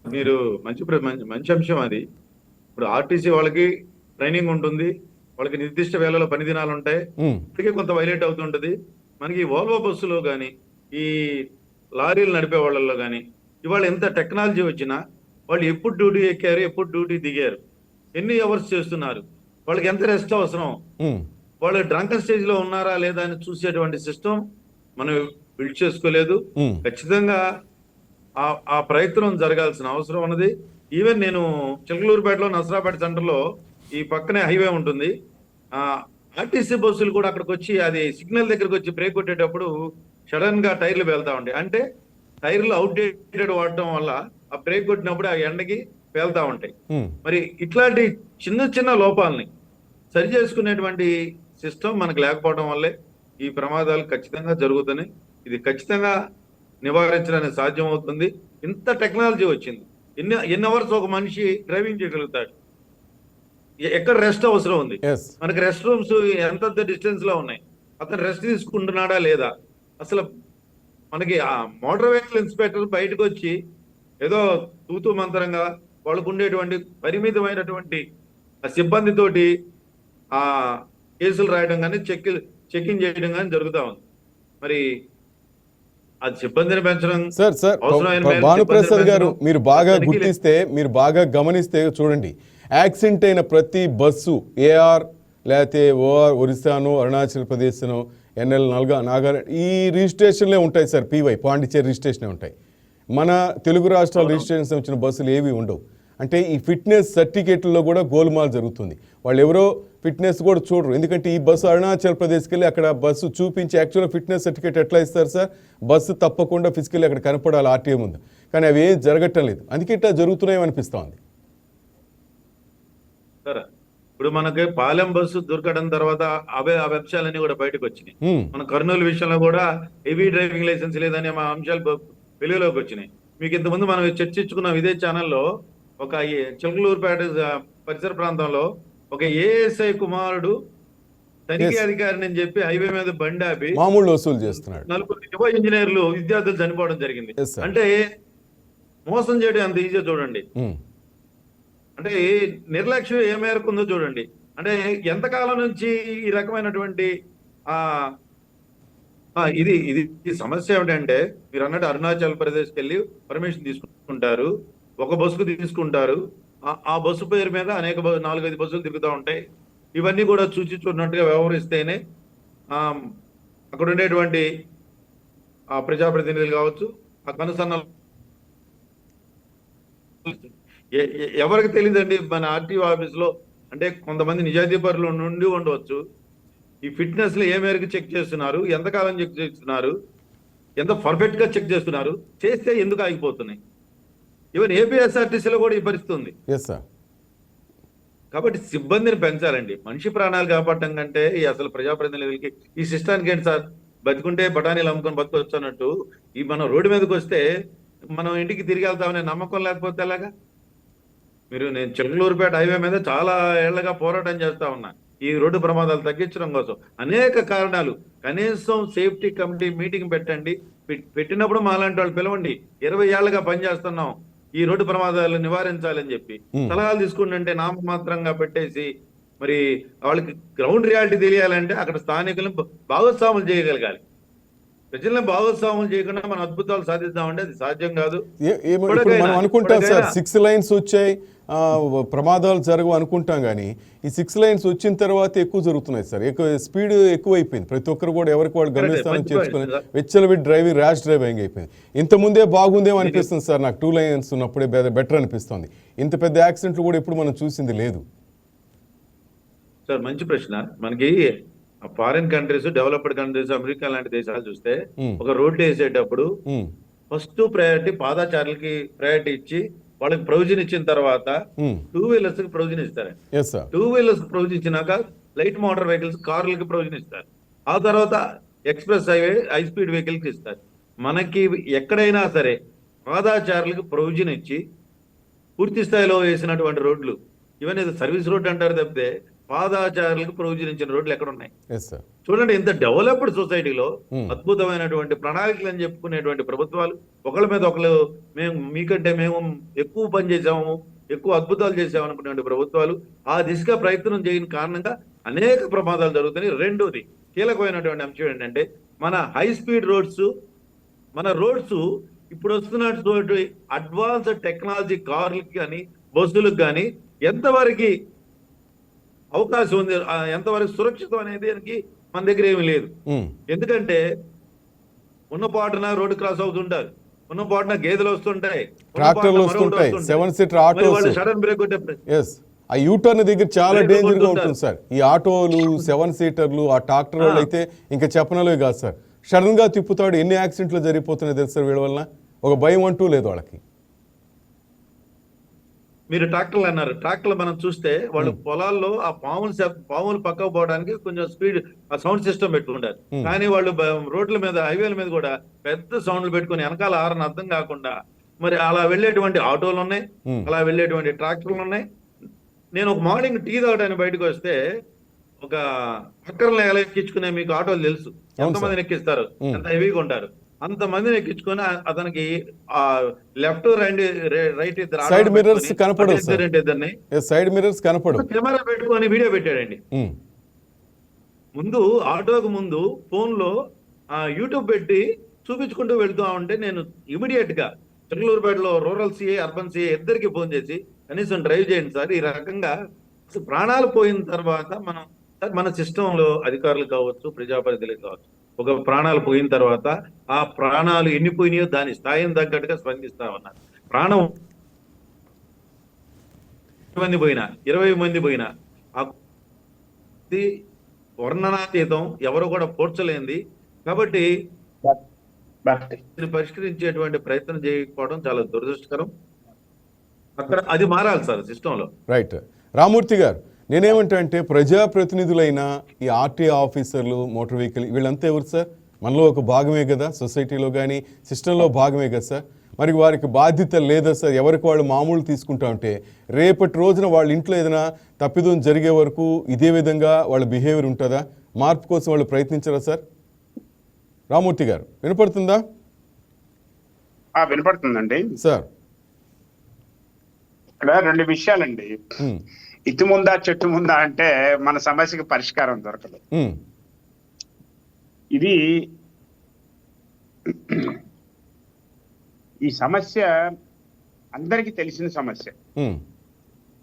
మీరు మంచి అంశం అది. ఇప్పుడు ఆర్టీసీ వాళ్ళకి ట్రైనింగ్ ఉంటుంది, వాళ్ళకి నిర్దిష్ట వేళలో పని దినాలు ఉంటాయి, ఇప్పటికే కొంత వైలేట్ అవుతుంటది. మనకి ఓల్వో బస్సులో కానీ, ఈ లారీలు నడిపే వాళ్ళల్లో కానీ ఇవాళ ఎంత టెక్నాలజీ వచ్చినా వాళ్ళు ఎప్పుడు డ్యూటీ ఎక్కారు, ఎప్పుడు డ్యూటీ దిగారు, ఎన్ని అవర్స్ చేస్తున్నారు, వాళ్ళకి ఎంత రెస్ట్ అవసరం, వాళ్ళు డ్రంకన్ స్టేజ్ లో ఉన్నారా లేదా అని చూసేటువంటి సిస్టమ్ మనం బిల్డ్ చేసుకోలేదు. ఖచ్చితంగా ఆ ప్రయత్నం జరగాల్సిన అవసరం ఉన్నది. ఈవెన్ నేను చిలకలూరుపేటలో నసరాపేట సెంటర్లో ఈ పక్కనే హైవే ఉంటుంది, ఆర్టీసీ బస్సులు కూడా అక్కడికి వచ్చి అది సిగ్నల్ దగ్గరకు వచ్చి బ్రేక్ కొట్టేటప్పుడు సడన్ గా టైర్లు వెళ్తా ఉంటాయి. అంటే టైర్లు అవుట్డేటెడ్ వాడటం వల్ల ఆ బ్రేక్ కొట్టినప్పుడు ఆ ఎండకి పేలుతా ఉంటాయి. మరి ఇట్లాంటి చిన్న చిన్న లోపాలని సరి చేసుకునేటువంటి సిస్టమ్ మనకు లేకపోవడం వల్లే ఈ ప్రమాదాలు ఖచ్చితంగా జరుగుతున్నాయి. ఇది ఖచ్చితంగా నివారించడానికి సాధ్యం అవుతుంది. ఇంత టెక్నాలజీ వచ్చింది, ఎన్ని అవర్స్ ఒక మనిషి డ్రైవింగ్ చేయగలుగుతాడు, ఎక్కడ రెస్ట్ అవసరం ఉంది, మనకి రెస్ట్ రూమ్స్ ఎంత డిస్టెన్స్ లో ఉన్నాయి, అతను రెస్ట్ తీసుకుంటున్నాడా లేదా, అసలు మనకి ఆ మోటార్ వెహికల్ ఇన్స్పెక్టర్ బయటకు వచ్చి ఏదో తూతూ మంతరంగా వాళ్ళకు ఉండేటువంటి పరిమితమైనటువంటి సిబ్బందితోటి ఆ కేసులు రాయడం కానీ చెకింగ్ చేయడం కానీ జరుగుతా ఉంది. మరి అది సిబ్బందిని పెంచడం సార్ భానుప్రసాద్ గారు, మీరు బాగా గుర్తిస్తే, మీరు బాగా గమనిస్తే చూడండి, యాక్సిడెంట్ అయిన ప్రతి బస్సు ఏఆర్ లేకపోతే ఓఆర్ ఒరిస్సాను, అరుణాచల్ ప్రదేశ్ను, ఎన్ఎల్ నాగాలాండ్ ఈ రిజిస్ట్రేషన్లే ఉంటాయి సార్. పీవై పాండిచేరి రిజిస్ట్రేషనే ఉంటాయి. మన తెలుగు రాష్ట్రాల రిజిస్ట్రేషన్ వచ్చిన బస్సులు ఏవి ఉండవు. అంటే ఈ ఫిట్నెస్ సర్టిఫికేట్లలో కూడా గోల్మాల్ జరుగుతుంది. వాళ్ళు ఎవరో ఫిట్నెస్ కూడా చూడరు. ఎందుకంటే ఈ బస్సు అరుణాచల్ ప్రదేశ్కి వెళ్ళి అక్కడ బస్సు చూపించి యాక్చువల్గా ఫిట్నెస్ సర్టిఫికేట్ ఎట్లా ఇస్తారు సార్? బస్సు తప్పకుండా ఫిజికల్లీ అక్కడ కనపడాలి ఆర్టీఏ ముందు, కానీ అవి ఏం జరగటం లేదు. అందుకే ఇట్లా జరుగుతున్నాయో అనిపిస్తోంది. సరే, ఇప్పుడు మనకి పాలెం బస్సు దొరకడం తర్వాత అవే ఆ అంశాలన్నీ కూడా బయటకు వచ్చినాయి. మన కర్నూలు విషయంలో కూడా హెవీ డ్రైవింగ్ లైసెన్స్ లేదనే మా అంశాలు వెలుగులోకి వచ్చినాయి. మీకు ఇంతకుముందు మనం చర్చించుకున్నాం ఇదే ఛానల్లో. ఒక చిలకలూరుపేట పరిసర ప్రాంతంలో ఒక ఏఎస్ఐ కుమారుడు తనిఖీ అధికారిని అని చెప్పి హైవే మీద బండి ఆపి మామూలు వసూలు చేస్తున్నాడు. 4 యువ ఇంజనీర్లు విద్యార్థులు చనిపోవడం జరిగింది. అంటే మోసం చేయడం అంత ఈజీ చూడండి. అంటే ఈ నిర్లక్ష్యం ఏ మేరకు ఉందో చూడండి. అంటే ఎంతకాలం నుంచి ఈ రకమైనటువంటి ఆ ఇది ఇది ఈ సమస్య ఏమిటంటే, మీరు అన్నట్టు అరుణాచల్ ప్రదేశ్కి వెళ్ళి పర్మిషన్ తీసుకుంటారు, ఒక బస్సుకు తీసుకుంటారు, ఆ బస్సు పేరు మీద అనేక 4-5 బస్సులు తిరుగుతూ ఉంటాయి. ఇవన్నీ కూడా చూచి చూడనట్టుగా వ్యవహరిస్తేనే అక్కడ ఉండేటువంటి ఆ ప్రజాప్రతినిధులు కావచ్చు, ఆ కనుసన్న ఎవరికి తెలియదండి. మన ఆర్టీఓ ఆఫీస్ లో అంటే కొంతమంది నిజాయితీ పరులు నుండి ఉండవచ్చు. ఈ ఫిట్నెస్ లో ఏ మేరకు చెక్ చేస్తున్నారు, ఎంతకాలం చెక్ చేస్తున్నారు, ఎంత పర్ఫెక్ట్ గా చెక్ చేస్తున్నారు, చేస్తే ఎందుకు ఆగిపోతున్నాయి? ఈవెన్ ఏపీఎస్ఆర్టీసీలో కూడా ఈ పరిస్థితి ఉంది. Yes sir. కాబట్టి సిబ్బందిని పెంచాలండి. మనిషి ప్రాణాలు కాపాడటం కంటే ఈ అసలు ప్రజాప్రతినిధులకి ఈ సిస్టానికి ఏంటి సార్, బతికుంటే బఠానీలు అమ్ముకొని బతకొచ్చు అన్నట్టు ఈ మనం రోడ్డు మీదకి వస్తే మనం ఇంటికి తిరిగి వెళ్తామనే నమ్మకం లేకపోతే ఎలాగా? నేను చిలకలూరుపేట హైవే మీద చాలా ఏళ్లగా పోరాటం చేస్తా ఉన్నా ఈ రోడ్డు ప్రమాదాలు తగ్గించడం కోసం. అనేక కారణాలు. కనీసం సేఫ్టీ కమిటీ మీటింగ్ పెట్టండి, పెట్టినప్పుడు మాలాంటి వాళ్ళు పిలవండి. 20 ఏళ్లుగా పనిచేస్తున్నాం ఈ రోడ్డు ప్రమాదాలు నివారించాలని చెప్పి సలహాలు తీసుకుంటుంటే నామమాత్రంగా పెట్టేసి, మరి వాళ్ళకి గ్రౌండ్ రియాలిటీ తెలియాలంటే అక్కడ స్థానికులను భాగస్వాములు చేయగలగాలి. ప్రజల్ని భాగస్వాములు చేయకుండా మనం అద్భుతాలు సాధిద్దామంటే అది సాధ్యం కాదు. మనం అనుకుంటాం సార్ 6 లైన్స్ వచ్చాయి, ప్రమాదాలు జరగవు అనుకుంటాం, కానీ ఈ 6 లైన్స్ వచ్చిన తర్వాత ఎక్కువ జరుగుతున్నాయి సార్. స్పీడ్ ఎక్కువైపోయింది. ప్రతి ఒక్కరు కూడా ఎవరికి వాళ్ళు గమ్యస్థానం చేసుకుని వెచ్చలవిడి డ్రైవింగ్, ర్యాష్ డ్రైవింగ్ అయిపోయింది. ఇంత ముందే బాగుందేమో అనిపిస్తుంది సార్ నాకు. 2 లైన్స్ ఉన్నప్పుడే బెటర్ అనిపిస్తుంది. ఇంత పెద్ద యాక్సిడెంట్లు కూడా ఇప్పుడు మనం చూసింది లేదు సార్. మంచి ప్రశ్న. మనకి foreign countries, developed countries, America లాంటి దేశాలు చూస్తే ఒక రోడ్డు వేసేటప్పుడు ఫస్ట్ ప్రయారిటీ పాదాచారులకి ప్రయారిటీ ఇచ్చి వాళ్ళకి ప్రొవిజన్ ఇచ్చిన తర్వాత 2 వీలర్స్ కి ప్రొవిజన్ ఇస్తారు. 2 వీలర్స్ కి ప్రొవిజన్ ఇచ్చినాక లైట్ మోటార్ వెహికల్స్, కార్లకి ప్రొవిజన్ ఇస్తారు. ఆ తర్వాత express highway, high speed vehicle కి ఇస్తారు. మనకి ఎక్కడైనా సరే పాదాచారులకు ప్రొవిజన్ ఇచ్చి పూర్తి స్థాయిలో వేసినటువంటి రోడ్లు, ఇవన్నీ సర్వీస్ రోడ్ అంటారు తప్పితే పాదాచారులకు ప్రొవిజన్ ఇచ్చిన రోడ్లు ఎక్కడ ఉన్నాయి? చూడండి, ఇంత డెవలప్డ్ సొసైటీలో అద్భుతమైనటువంటి ప్రణాళికలు అని చెప్పుకునేటువంటి ప్రభుత్వాలు, ఒకళ్ళ మీద ఒకళ్ళు మీకంటే మేము ఎక్కువ పని చేసాము, ఎక్కువ అద్భుతాలు చేసాము అనుకునే ప్రభుత్వాలు ఆ దిశగా ప్రయత్నం చేయని కారణంగా అనేక ప్రమాదాలు జరుగుతున్నాయి. రెండోది కీలకమైనటువంటి అంశం ఏంటంటే, మన హై స్పీడ్ రోడ్స్, మన రోడ్స్ ఇప్పుడు వస్తున్నటువంటి అడ్వాన్స్డ్ టెక్నాలజీ కార్లకి కానీ బస్సులకు కానీ ఎంతవరకు అవకాశం ఉంది, ఎంతవరకు సురక్షితం అనేది మన దగ్గర ఏమీ లేదు. ఎందుకంటే ఉన్న పాటున రోడ్డు క్రాస్ అవుతుంటారు, ఉన్న పాటున గేదెలు వస్తుంటాయి, సడన్ బ్రేక్ ఆ యూటర్న్ దగ్గర చాలా డేంజర్ గా ఉంటుంది సార్. ఈ ఆటోలు, 7 సీటర్లు, ఆ ట్రాక్టర్ వాళ్ళు అయితే ఇంకా చెప్పనలే కాదు సార్. సడన్ గా తిప్పుతాడు. ఎన్ని యాక్సిడెంట్లు జరిగిపోతున్నాయి తెలుసు సార్ వీళ్ళ వలన. ఒక భయం అంటూ లేదు వాళ్ళకి. మీరు ట్రాక్టర్లు అన్నారు. ట్రాక్టర్లు మనం చూస్తే వాళ్ళు పొలాల్లో ఆ పాములు పక్కకు పోవడానికి కొంచెం స్పీడ్ ఆ సౌండ్ సిస్టమ్ పెట్టుకుంటారు. కానీ వాళ్ళు రోడ్ల మీద, హైవేల మీద కూడా పెద్ద సౌండ్లు పెట్టుకుని వెనకాల హారన్ అర్థం కాకుండా మరి అలా వెళ్ళేటువంటి ఆటోలు ఉన్నాయి, అలా వెళ్ళేటువంటి ట్రాక్టర్లు ఉన్నాయి. నేను ఒక మార్నింగ్ టీ తాగడానికి బయటకు వస్తే ఒక పక్కన ఎక్కించుకునే, మీకు ఆటోలు తెలుసు ఎంతమందిని ఎక్కిస్తారు, ఎంత హెవీగా ఉంటారు, అంతమందిని ఎక్కించుకొని అతనికి ఆ లెఫ్ట్ రైట్ సైడ్ మిర్రర్స్ కనపడవు, సైడ్ మిర్రర్స్ కనపడవు, కెమెరా పెట్టుకొని వీడియో పెట్టాడండి. ముందు ఆటోకు ముందు ఫోన్ లో యూట్యూబ్ పెట్టి చూపించుకుంటూ వెళ్తూ ఉంటే నేను ఇమీడియట్ గా చిలకలూరుపేటలో రూరల్ సిఏ, అర్బన్ సిఏ ఇద్దరికి ఫోన్ చేసి కనీసం డ్రైవ్ చేయండి సార్, ఈ రకంగా ప్రాణాలు పోయిన తర్వాత మన సిస్టంలో అధికారులు కావచ్చు, ప్రజాప్రతినిధులు కావచ్చు, ఒక ప్రాణాలు పోయిన తర్వాత ఆ ప్రాణాలు ఎన్ని పోయినాయో దాని స్థాయిని తగ్గట్టుగా స్పందిస్తా ఉన్నారు. ప్రాణం 10 మంది పోయినా, 20 మంది పోయినా వర్ణనాతీతం, ఎవరు కూడా పోడ్చలేంది. కాబట్టి పరిష్కరించేటువంటి ప్రయత్నం చేయకపోవడం చాలా దురదృష్టకరం. అక్కడ అది మారాలి సార్ సిస్టంలో. రైట్. రామూర్తి గారు, నేనేమంటే ప్రజాప్రతినిధులైన ఈ ఆర్టీ ఆఫీసర్లు, మోటార్ వెహికల్ వీళ్ళంతా ఎవరు సార్? మనలో ఒక భాగమే కదా, సొసైటీలో కానీ సిస్టంలో భాగమే కదా సార్. మరి వారికి బాధ్యత లేదా సార్? ఎవరికి వాళ్ళు మామూలు తీసుకుంటా ఉంటే రేపటి రోజున వాళ్ళ ఇంట్లో ఏదైనా తప్పిదం జరిగే వరకు ఇదే విధంగా వాళ్ళ బిహేవియర్ ఉంటుందా? మార్పు కోసం వాళ్ళు ప్రయత్నించరా సార్? రామూర్తి గారు వినపడుతుందండి సార్. ఇక్కడ రెండు విషయాలండి. ఇటు ముందా చెట్టు ముందా అంటే మన సమస్యకి పరిష్కారం దొరకదు. ఇది ఈ సమస్య అందరికీ తెలిసిన సమస్య.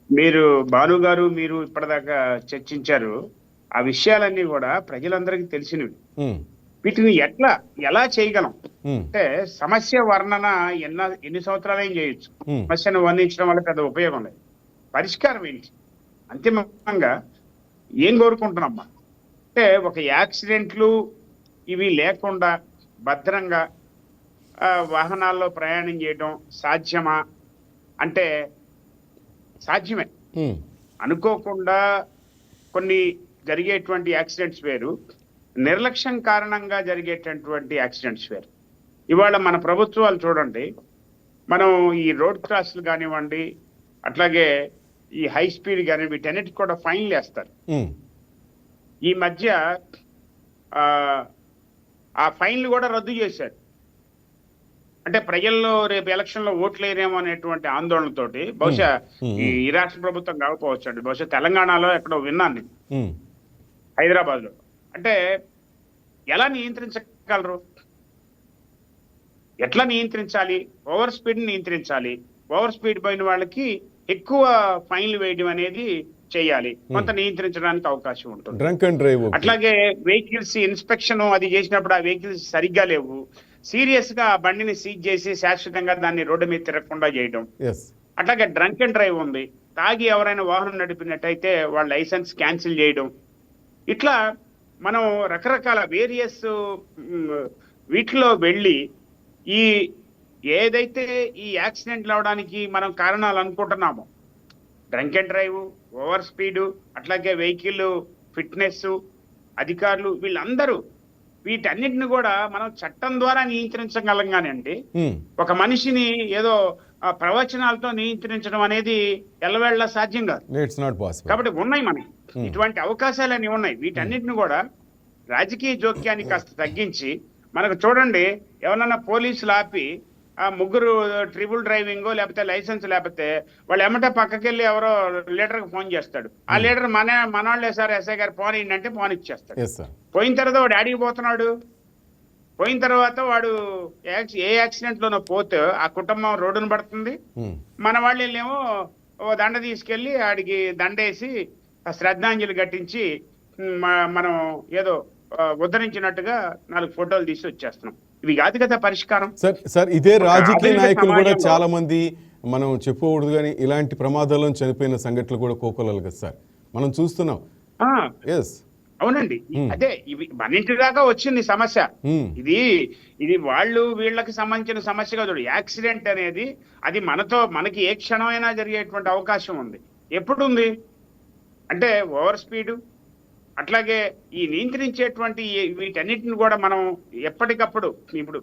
మీరు భాను గారు మీరు ఇప్పటిదాకా చర్చించారు, ఆ విషయాలన్నీ కూడా ప్రజలందరికీ తెలిసినవి. వీటిని ఎలా చేయగలం అంటే సమస్య వర్ణన ఎన్ని సంవత్సరాలైనా చేయొచ్చు. సమస్యను వర్ణించడం వల్ల పెద్ద ఉపయోగం లేదు. పరిష్కారం ఏంటి? అంతిమంగా ఏం కోరుకుంటున్నామ్మా అంటే ఒక యాక్సిడెంట్లు ఇవి లేకుండా భద్రంగా వాహనాల్లో ప్రయాణం చేయడం సాధ్యమా అంటే సాధ్యమే. అనుకోకుండా కొన్ని జరిగేటువంటి యాక్సిడెంట్స్ వేరు, నిర్లక్ష్యం కారణంగా జరిగేటటువంటి యాక్సిడెంట్స్ వేరు. ఇవాళ మన ప్రభుత్వాలు చూడండి, మనం ఈ రోడ్ క్రాస్లు కానివ్వండి, అట్లాగే ఈ హై స్పీడ్ కానీ వీటన్నిటికి కూడా ఫైన్లు వేస్తారు. ఈ మధ్య ఆ ఫైన్లు కూడా రద్దు చేశారు. అంటే ప్రజల్లో రేపు ఎలక్షన్ లో ఓట్లు వేయరేమో అనేటువంటి ఆందోళనతోటి, బహుశా ఈ రాష్ట్ర ప్రభుత్వం కాకపోవచ్చు అండి, బహుశా తెలంగాణలో ఎక్కడో విన్నాను నేను, హైదరాబాద్ లో. అంటే ఎలా నియంత్రించగలరు? ఎట్లా నియంత్రించాలి? ఓవర్ స్పీడ్ నియంత్రించాలి. ఓవర్ స్పీడ్ పోయిన వాళ్ళకి ఎక్కువ ఫైన్లు వేయడం అనేది చేయాలి, కొంత నియంత్రించడానికి అవకాశం ఉంటుంది. Drunk and drive. అట్లాగే వెహికల్స్ ఇన్స్పెక్షన్ అది చేసినప్పుడు ఆ వెహికల్స్ సరిగ్గా లేవు, సీరియస్ గా ఆ బండిని సీజ్ చేసి శాశ్వతంగా దాన్ని రోడ్డు మీద తిరగకుండా చేయడం. అట్లాగే డ్రంక్ అండ్ డ్రైవ్ ఉంది, తాగి ఎవరైనా వాహనం నడిపినట్టయితే వాళ్ళ లైసెన్స్ క్యాన్సిల్ చేయడం. ఇట్లా మనం రకరకాల వేరియస్ వీటిలో వెళ్ళి ఈ ఏదైతే ఈ యాక్సిడెంట్లు అవడానికి మనం కారణాలు అనుకుంటున్నామో, drunk and drive, over speed, అట్లాగే వెహికల్ ఫిట్నెస్, అధికారులు, వీళ్ళందరూ వీటన్నిటిని కూడా మనం చట్టం ద్వారా నియంత్రించగలం. కానివ్వండి, ఒక మనిషిని ఏదో ప్రవచనాలతో నియంత్రించడం అనేది ఎల్లవేళ సాధ్యం కాదు. కాబట్టి ఉన్నాయి మనకి ఇటువంటి అవకాశాలన్నీ ఉన్నాయి. వీటన్నిటిని కూడా రాజకీయ జోక్యాన్ని కాస్త తగ్గించి, మనకు చూడండి, ఎవరన్నా పోలీసులు ఆపి ఆ ముగ్గురు ట్రిపుల్ డ్రైవింగ్ లేకపోతే లైసెన్స్ లేకపోతే వాళ్ళు ఎమ్మటే పక్కకెళ్ళి ఎవరో లీడర్కి ఫోన్ చేస్తాడు. ఆ లీడర్ మనవాళ్ళే సార్, ఎస్ఐ గారు ఫోన్ ఏంటంటే ఫోన్ ఇచ్చేస్తాడు. పోయిన తర్వాత వాడు అడిగి పోతున్నాడు. పోయిన తర్వాత వాడు ఏ యాక్సిడెంట్ లోనో పోతే ఆ కుటుంబం రోడ్డును పడుతుంది. మన వాళ్ళు వెళ్ళేమో ఓ దండ తీసుకెళ్లి ఆడికి దండేసి శ్రద్ధాంజలి ఘటించి మనం ఏదో ఉద్ధరించినట్టుగా 4 ఫోటోలు తీసి వచ్చేస్తున్నాం. ఇవి కాదు కదా పరిష్కారం. సార్ ఇదే రాజకీయ నాయకులు కూడా చాలా మంది, మనం చెప్పకూడదు కానీ, ఇలాంటి ప్రమాదాల్లో చనిపోయిన సంఘటనలు కూడా కోకొల్లలు కదా సార్, మనం చూస్తున్నాం. అవునండి, అదే ఇవి మన ఇంటి దాకా వచ్చింది సమస్య. ఇది వాళ్ళు వీళ్ళకి సంబంధించిన సమస్య కాదు. యాక్సిడెంట్ అనేది అది మనకి ఏ క్షణమైనా జరిగేటువంటి అవకాశం ఉంది. ఎప్పుడు ఉంది అంటే ఓవర్ స్పీడు, అట్లాగే ఈ నియంత్రించేటువంటి వీటన్నిటిని కూడా మనం ఎప్పటికప్పుడు, ఇప్పుడు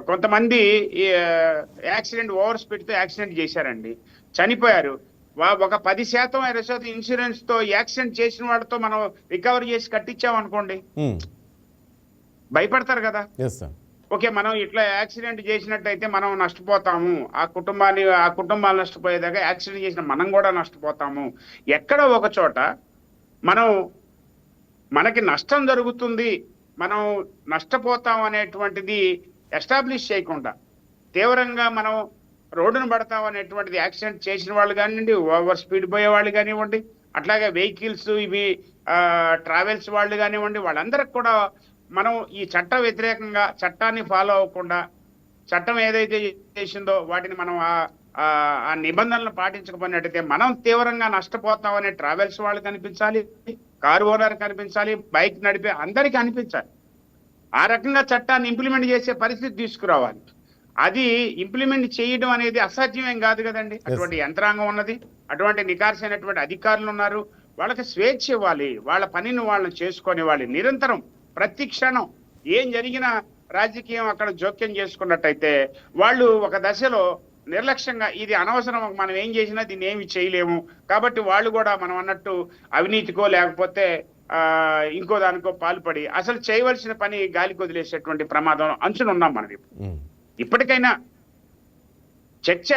కొంతమంది యాక్సిడెంట్ ఓవర్ స్పీడ్ తో యాక్సిడెంట్ చేశారండి, చనిపోయారు. ఒక 10% 20% ఇన్సూరెన్స్ తో యాక్సిడెంట్ చేసిన వాడితో మనం రికవరీ చేసి కట్టించామనుకోండి, భయపడతారు కదా. ఓకే, మనం ఇట్లా యాక్సిడెంట్ చేసినట్టయితే మనం నష్టపోతాము, ఆ కుటుంబాలు నష్టపోయేదాకా యాక్సిడెంట్ చేసిన మనం కూడా నష్టపోతాము. ఎక్కడో ఒక చోట మనకి నష్టం జరుగుతుంది, మనం నష్టపోతాం అనేటువంటిది ఎస్టాబ్లిష్ చేయకుండా తీవ్రంగా మనం రోడ్డును పడతాం అనేటువంటిది యాక్సిడెంట్ చేసిన వాళ్ళు కానివ్వండి, ఓవర్ స్పీడ్ పోయే వాళ్ళు కానివ్వండి, అట్లాగే వెహికల్స్ ఇవి ట్రావెల్స్ వాళ్ళు కానివ్వండి, వాళ్ళందరికి కూడా మనం ఈ చట్ట వ్యతిరేకంగా చట్టాన్ని ఫాలో అవ్వకుండా, చట్టం ఏదైతే చేసిందో వాటిని మనం ఆ నిబంధనలు పాటించకపోయినట్టయితే మనం తీవ్రంగా నష్టపోతామనే ట్రావెల్స్ వాళ్ళు కనిపించాలి, కారు ఓనర్ కనిపించాలి, బైక్ నడిపే అందరికీ అనిపించాలి. ఆ రకంగా చట్టాన్ని ఇంప్లిమెంట్ చేసే పరిస్థితి తీసుకురావాలి. అది ఇంప్లిమెంట్ చేయడం అనేది అసాధ్యమేం కాదు కదండి. అటువంటి యంత్రాంగం ఉన్నది, అటువంటి నికార్సైనటువంటి అధికారులు ఉన్నారు, వాళ్ళకి స్వేచ్ఛ ఇవ్వాలి, వాళ్ళ పనిని వాళ్ళని చేసుకునే వాళ్ళు. నిరంతరం ప్రతి క్షణం ఏం జరిగినా రాజకీయం అక్కడ జోక్యం చేసుకున్నట్టయితే వాళ్ళు ఒక దశలో నిర్లక్ష్యంగా ఇది అనవసరం, మనం ఏం చేసినా దీన్ని ఏమి చేయలేము, కాబట్టి వాళ్ళు కూడా మనం అన్నట్టు అవినీతికో లేకపోతే ఇంకో దానికో పాల్పడి అసలు చేయవలసిన పని గాలికి వదిలేసేటువంటి ప్రమాదం అంచున ఉన్నాం మనం. ఇప్పటికైనా చర్చ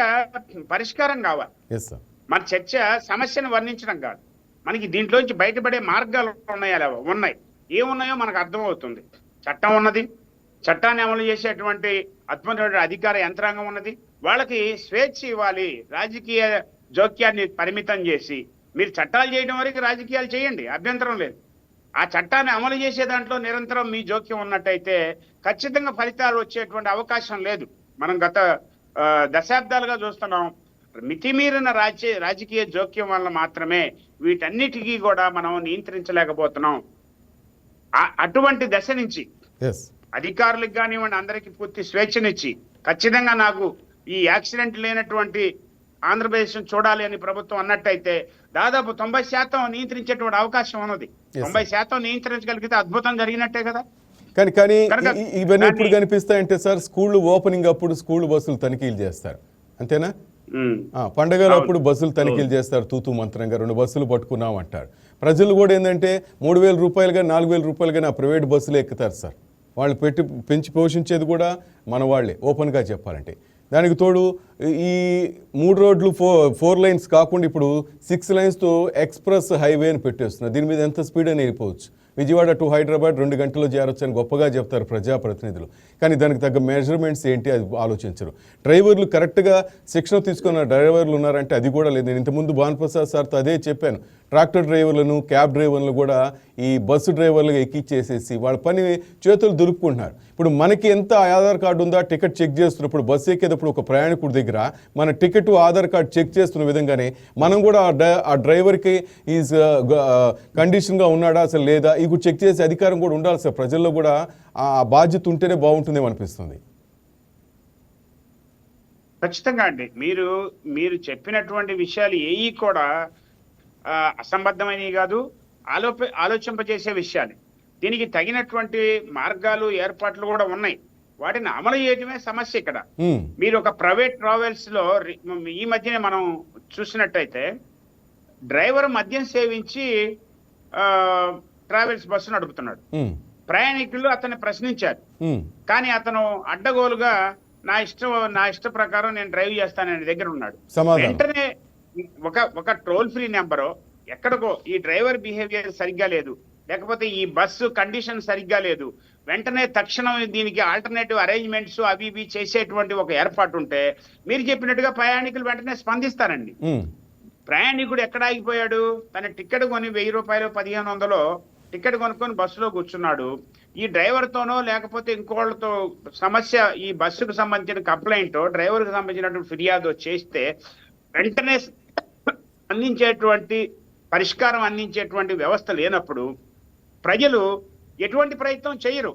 పరిష్కారం కావాలి. మన చర్చ సమస్యను వర్ణించడం కాదు, మనకి దీంట్లోంచి బయటపడే మార్గాలు ఉన్నాయా లేవో ఉన్నాయి, ఏమున్నాయో మనకు అర్థమవుతుంది. చట్టం ఉన్నది, చట్టాన్ని అమలు చేసేటువంటి అద్భుతమైన అధికార యంత్రాంగం ఉన్నది. వాళ్ళకి స్వేచ్ఛ ఇవ్వాలి, రాజకీయ జోక్యాన్ని పరిమితం చేసి మీరు చట్టాలు చేయడం వరకు రాజకీయాలు చేయండి, అభ్యంతరం లేదు. ఆ చట్టాన్ని అమలు చేసే దాంట్లో నిరంతరం మీ జోక్యం ఉన్నట్టయితే ఖచ్చితంగా ఫలితాలు వచ్చేటువంటి అవకాశం లేదు. మనం గత దశాబ్దాలుగా చూస్తున్నాం, మితిమీరిన రాజకీయ జోక్యం వల్ల మాత్రమే వీటన్నిటికీ కూడా మనం నియంత్రించలేకపోతున్నాం. అటువంటి దశ నుంచి అధికారులకు కానివ్వండి అందరికీ పూర్తి స్వేచ్ఛనిచ్చి ఖచ్చితంగా నాకు ఈ యాక్సిడెంట్ లేనటువంటి ఆంధ్రప్రదేశ్ చూడాలి అని ప్రభుత్వం అన్నట్టయితే దాదాపు 90% నియంత్రించేటువంటి అవకాశం ఉన్నది. 90% నియంత్రించగలిగితే అద్భుతం జరిగినట్టే కదా. కానీ ఇవన్నీ ఎప్పుడు కనిపిస్తాయంటే సార్, స్కూళ్ళు ఓపెనింగ్ అప్పుడు స్కూల్ బస్సులు తనిఖీలు చేస్తారు, అంతేనా? పండగలు అప్పుడు బస్సులు తనిఖీలు చేస్తారు, తూతూ మంత్రంగా 2 బస్సులు పట్టుకున్నాం అంటారు. ప్రజలు కూడా ఏంటంటే 3,000 రూపాయలుగా 4,000 రూపాయలుగా నా ప్రైవేట్ బస్సులు ఎక్కుతారు సార్. వాళ్ళు పెంచి పోషించేది కూడా మన వాళ్ళే, ఓపెన్గా చెప్పాలంటే. దానికి తోడు ఈ 3 రోడ్లు 4 లైన్స్ కాకుండా ఇప్పుడు 6 లైన్స్తో ఎక్స్ప్రెస్ హైవే అని పెట్టేస్తున్నారు. దీని మీద ఎంత స్పీడ్ అని వెళ్ళిపోవచ్చు. విజయవాడ టు హైదరాబాద్ 2 గంటల్లో చేరొచ్చు అని గొప్పగా చెప్తారు ప్రజాప్రతినిధులు. కానీ దానికి తగ్గ మెజర్మెంట్స్ ఏంటి అది ఆలోచించరు. డ్రైవర్లు కరెక్ట్గా శిక్షణ తీసుకున్న డ్రైవర్లు ఉన్నారంటే అది కూడా లేదు. నేను ఇంతకుముందు భానుప్రసాద్ సార్తో అదే చెప్పాను. ట్రాక్టర్ డ్రైవర్లను, క్యాబ్ డ్రైవర్లను కూడా ఈ బస్సు డ్రైవర్లుగా ఎక్కిచ్చేసేసి వాళ్ళ పని చేతులు దులుపుకుంటున్నారు. ఇప్పుడు మనకి ఎంత ఆధార్ కార్డు ఉందా టికెట్ చెక్ చేస్తున్నప్పుడు బస్సు ఎక్కేటప్పుడు ఒక ప్రయాణికుడి దగ్గర మన టికెట్ ఆధార్ కార్డు చెక్ చేస్తున్న విధంగానే మనం కూడా ఆ డ్రైవర్కి ఈజ్ కండిషన్గా ఉన్నాడా అసలు లేదా ఇప్పుడు చెక్ చేసే అధికారం కూడా ఉండాలి సార్. ప్రజల్లో కూడా ఆ బాధ్యత ఉంటేనే బాగుంటుందేమో అనిపిస్తుంది. ఖచ్చితంగా అండి, మీరు చెప్పినటువంటి విషయాలు ఏవి కూడా అసంబద్ధమైనవి కాదు, ఆలోచింపజేసే విషయాలు. దీనికి తగినటువంటి మార్గాలు ఏర్పాట్లు కూడా ఉన్నాయి, వాటిని అమలు చేయడమే సమస్య ఇక్కడ. మీరు ఒక ప్రైవేట్ ట్రావెల్స్ లో ఈ మధ్యనే మనం చూసినట్టయితే డ్రైవర్ మద్యం సేవించి ట్రావెల్స్ బస్సు నడుపుతున్నాడు. ప్రయాణికులు అతన్ని ప్రశ్నించారు, కానీ అతను అడ్డగోలుగా నా ఇష్ట ప్రకారం నేను డ్రైవ్ చేస్తానని దగ్గర ఉన్నాడు. వెంటనే ఒక టోల్ ఫ్రీ నెంబరు ఎక్కడికో ఈ డ్రైవర్ బిహేవియర్ సరిగ్గా లేదు, లేకపోతే ఈ బస్సు కండిషన్ సరిగ్గా లేదు, వెంటనే తక్షణం దీనికి ఆల్టర్నేటివ్ అరేంజ్మెంట్స్ అవి ఇవి చేసేటువంటి ఒక ఏర్పాటు ఉంటే మీరు చెప్పినట్టుగా ప్రయాణికులు వెంటనే స్పందిస్తారండి. ప్రయాణికుడు ఎక్కడ ఆగిపోయాడు? తన టికెట్ కొని 1000 రూపాయలు 1500 టికెట్ కొనుక్కొని బస్సులో కూర్చున్నాడు. ఈ డ్రైవర్ తోనో లేకపోతే ఇంకోళ్ళతో సమస్య, ఈ బస్సుకు సంబంధించిన కంప్లైంట్ డ్రైవర్కి సంబంధించినటువంటి ఫిర్యాదు చేస్తే వెంటనే అందించేటువంటి పరిష్కారం అందించేటువంటి వ్యవస్థ లేనప్పుడు ప్రజలు ఎటువంటి ప్రయత్నం చేయరు,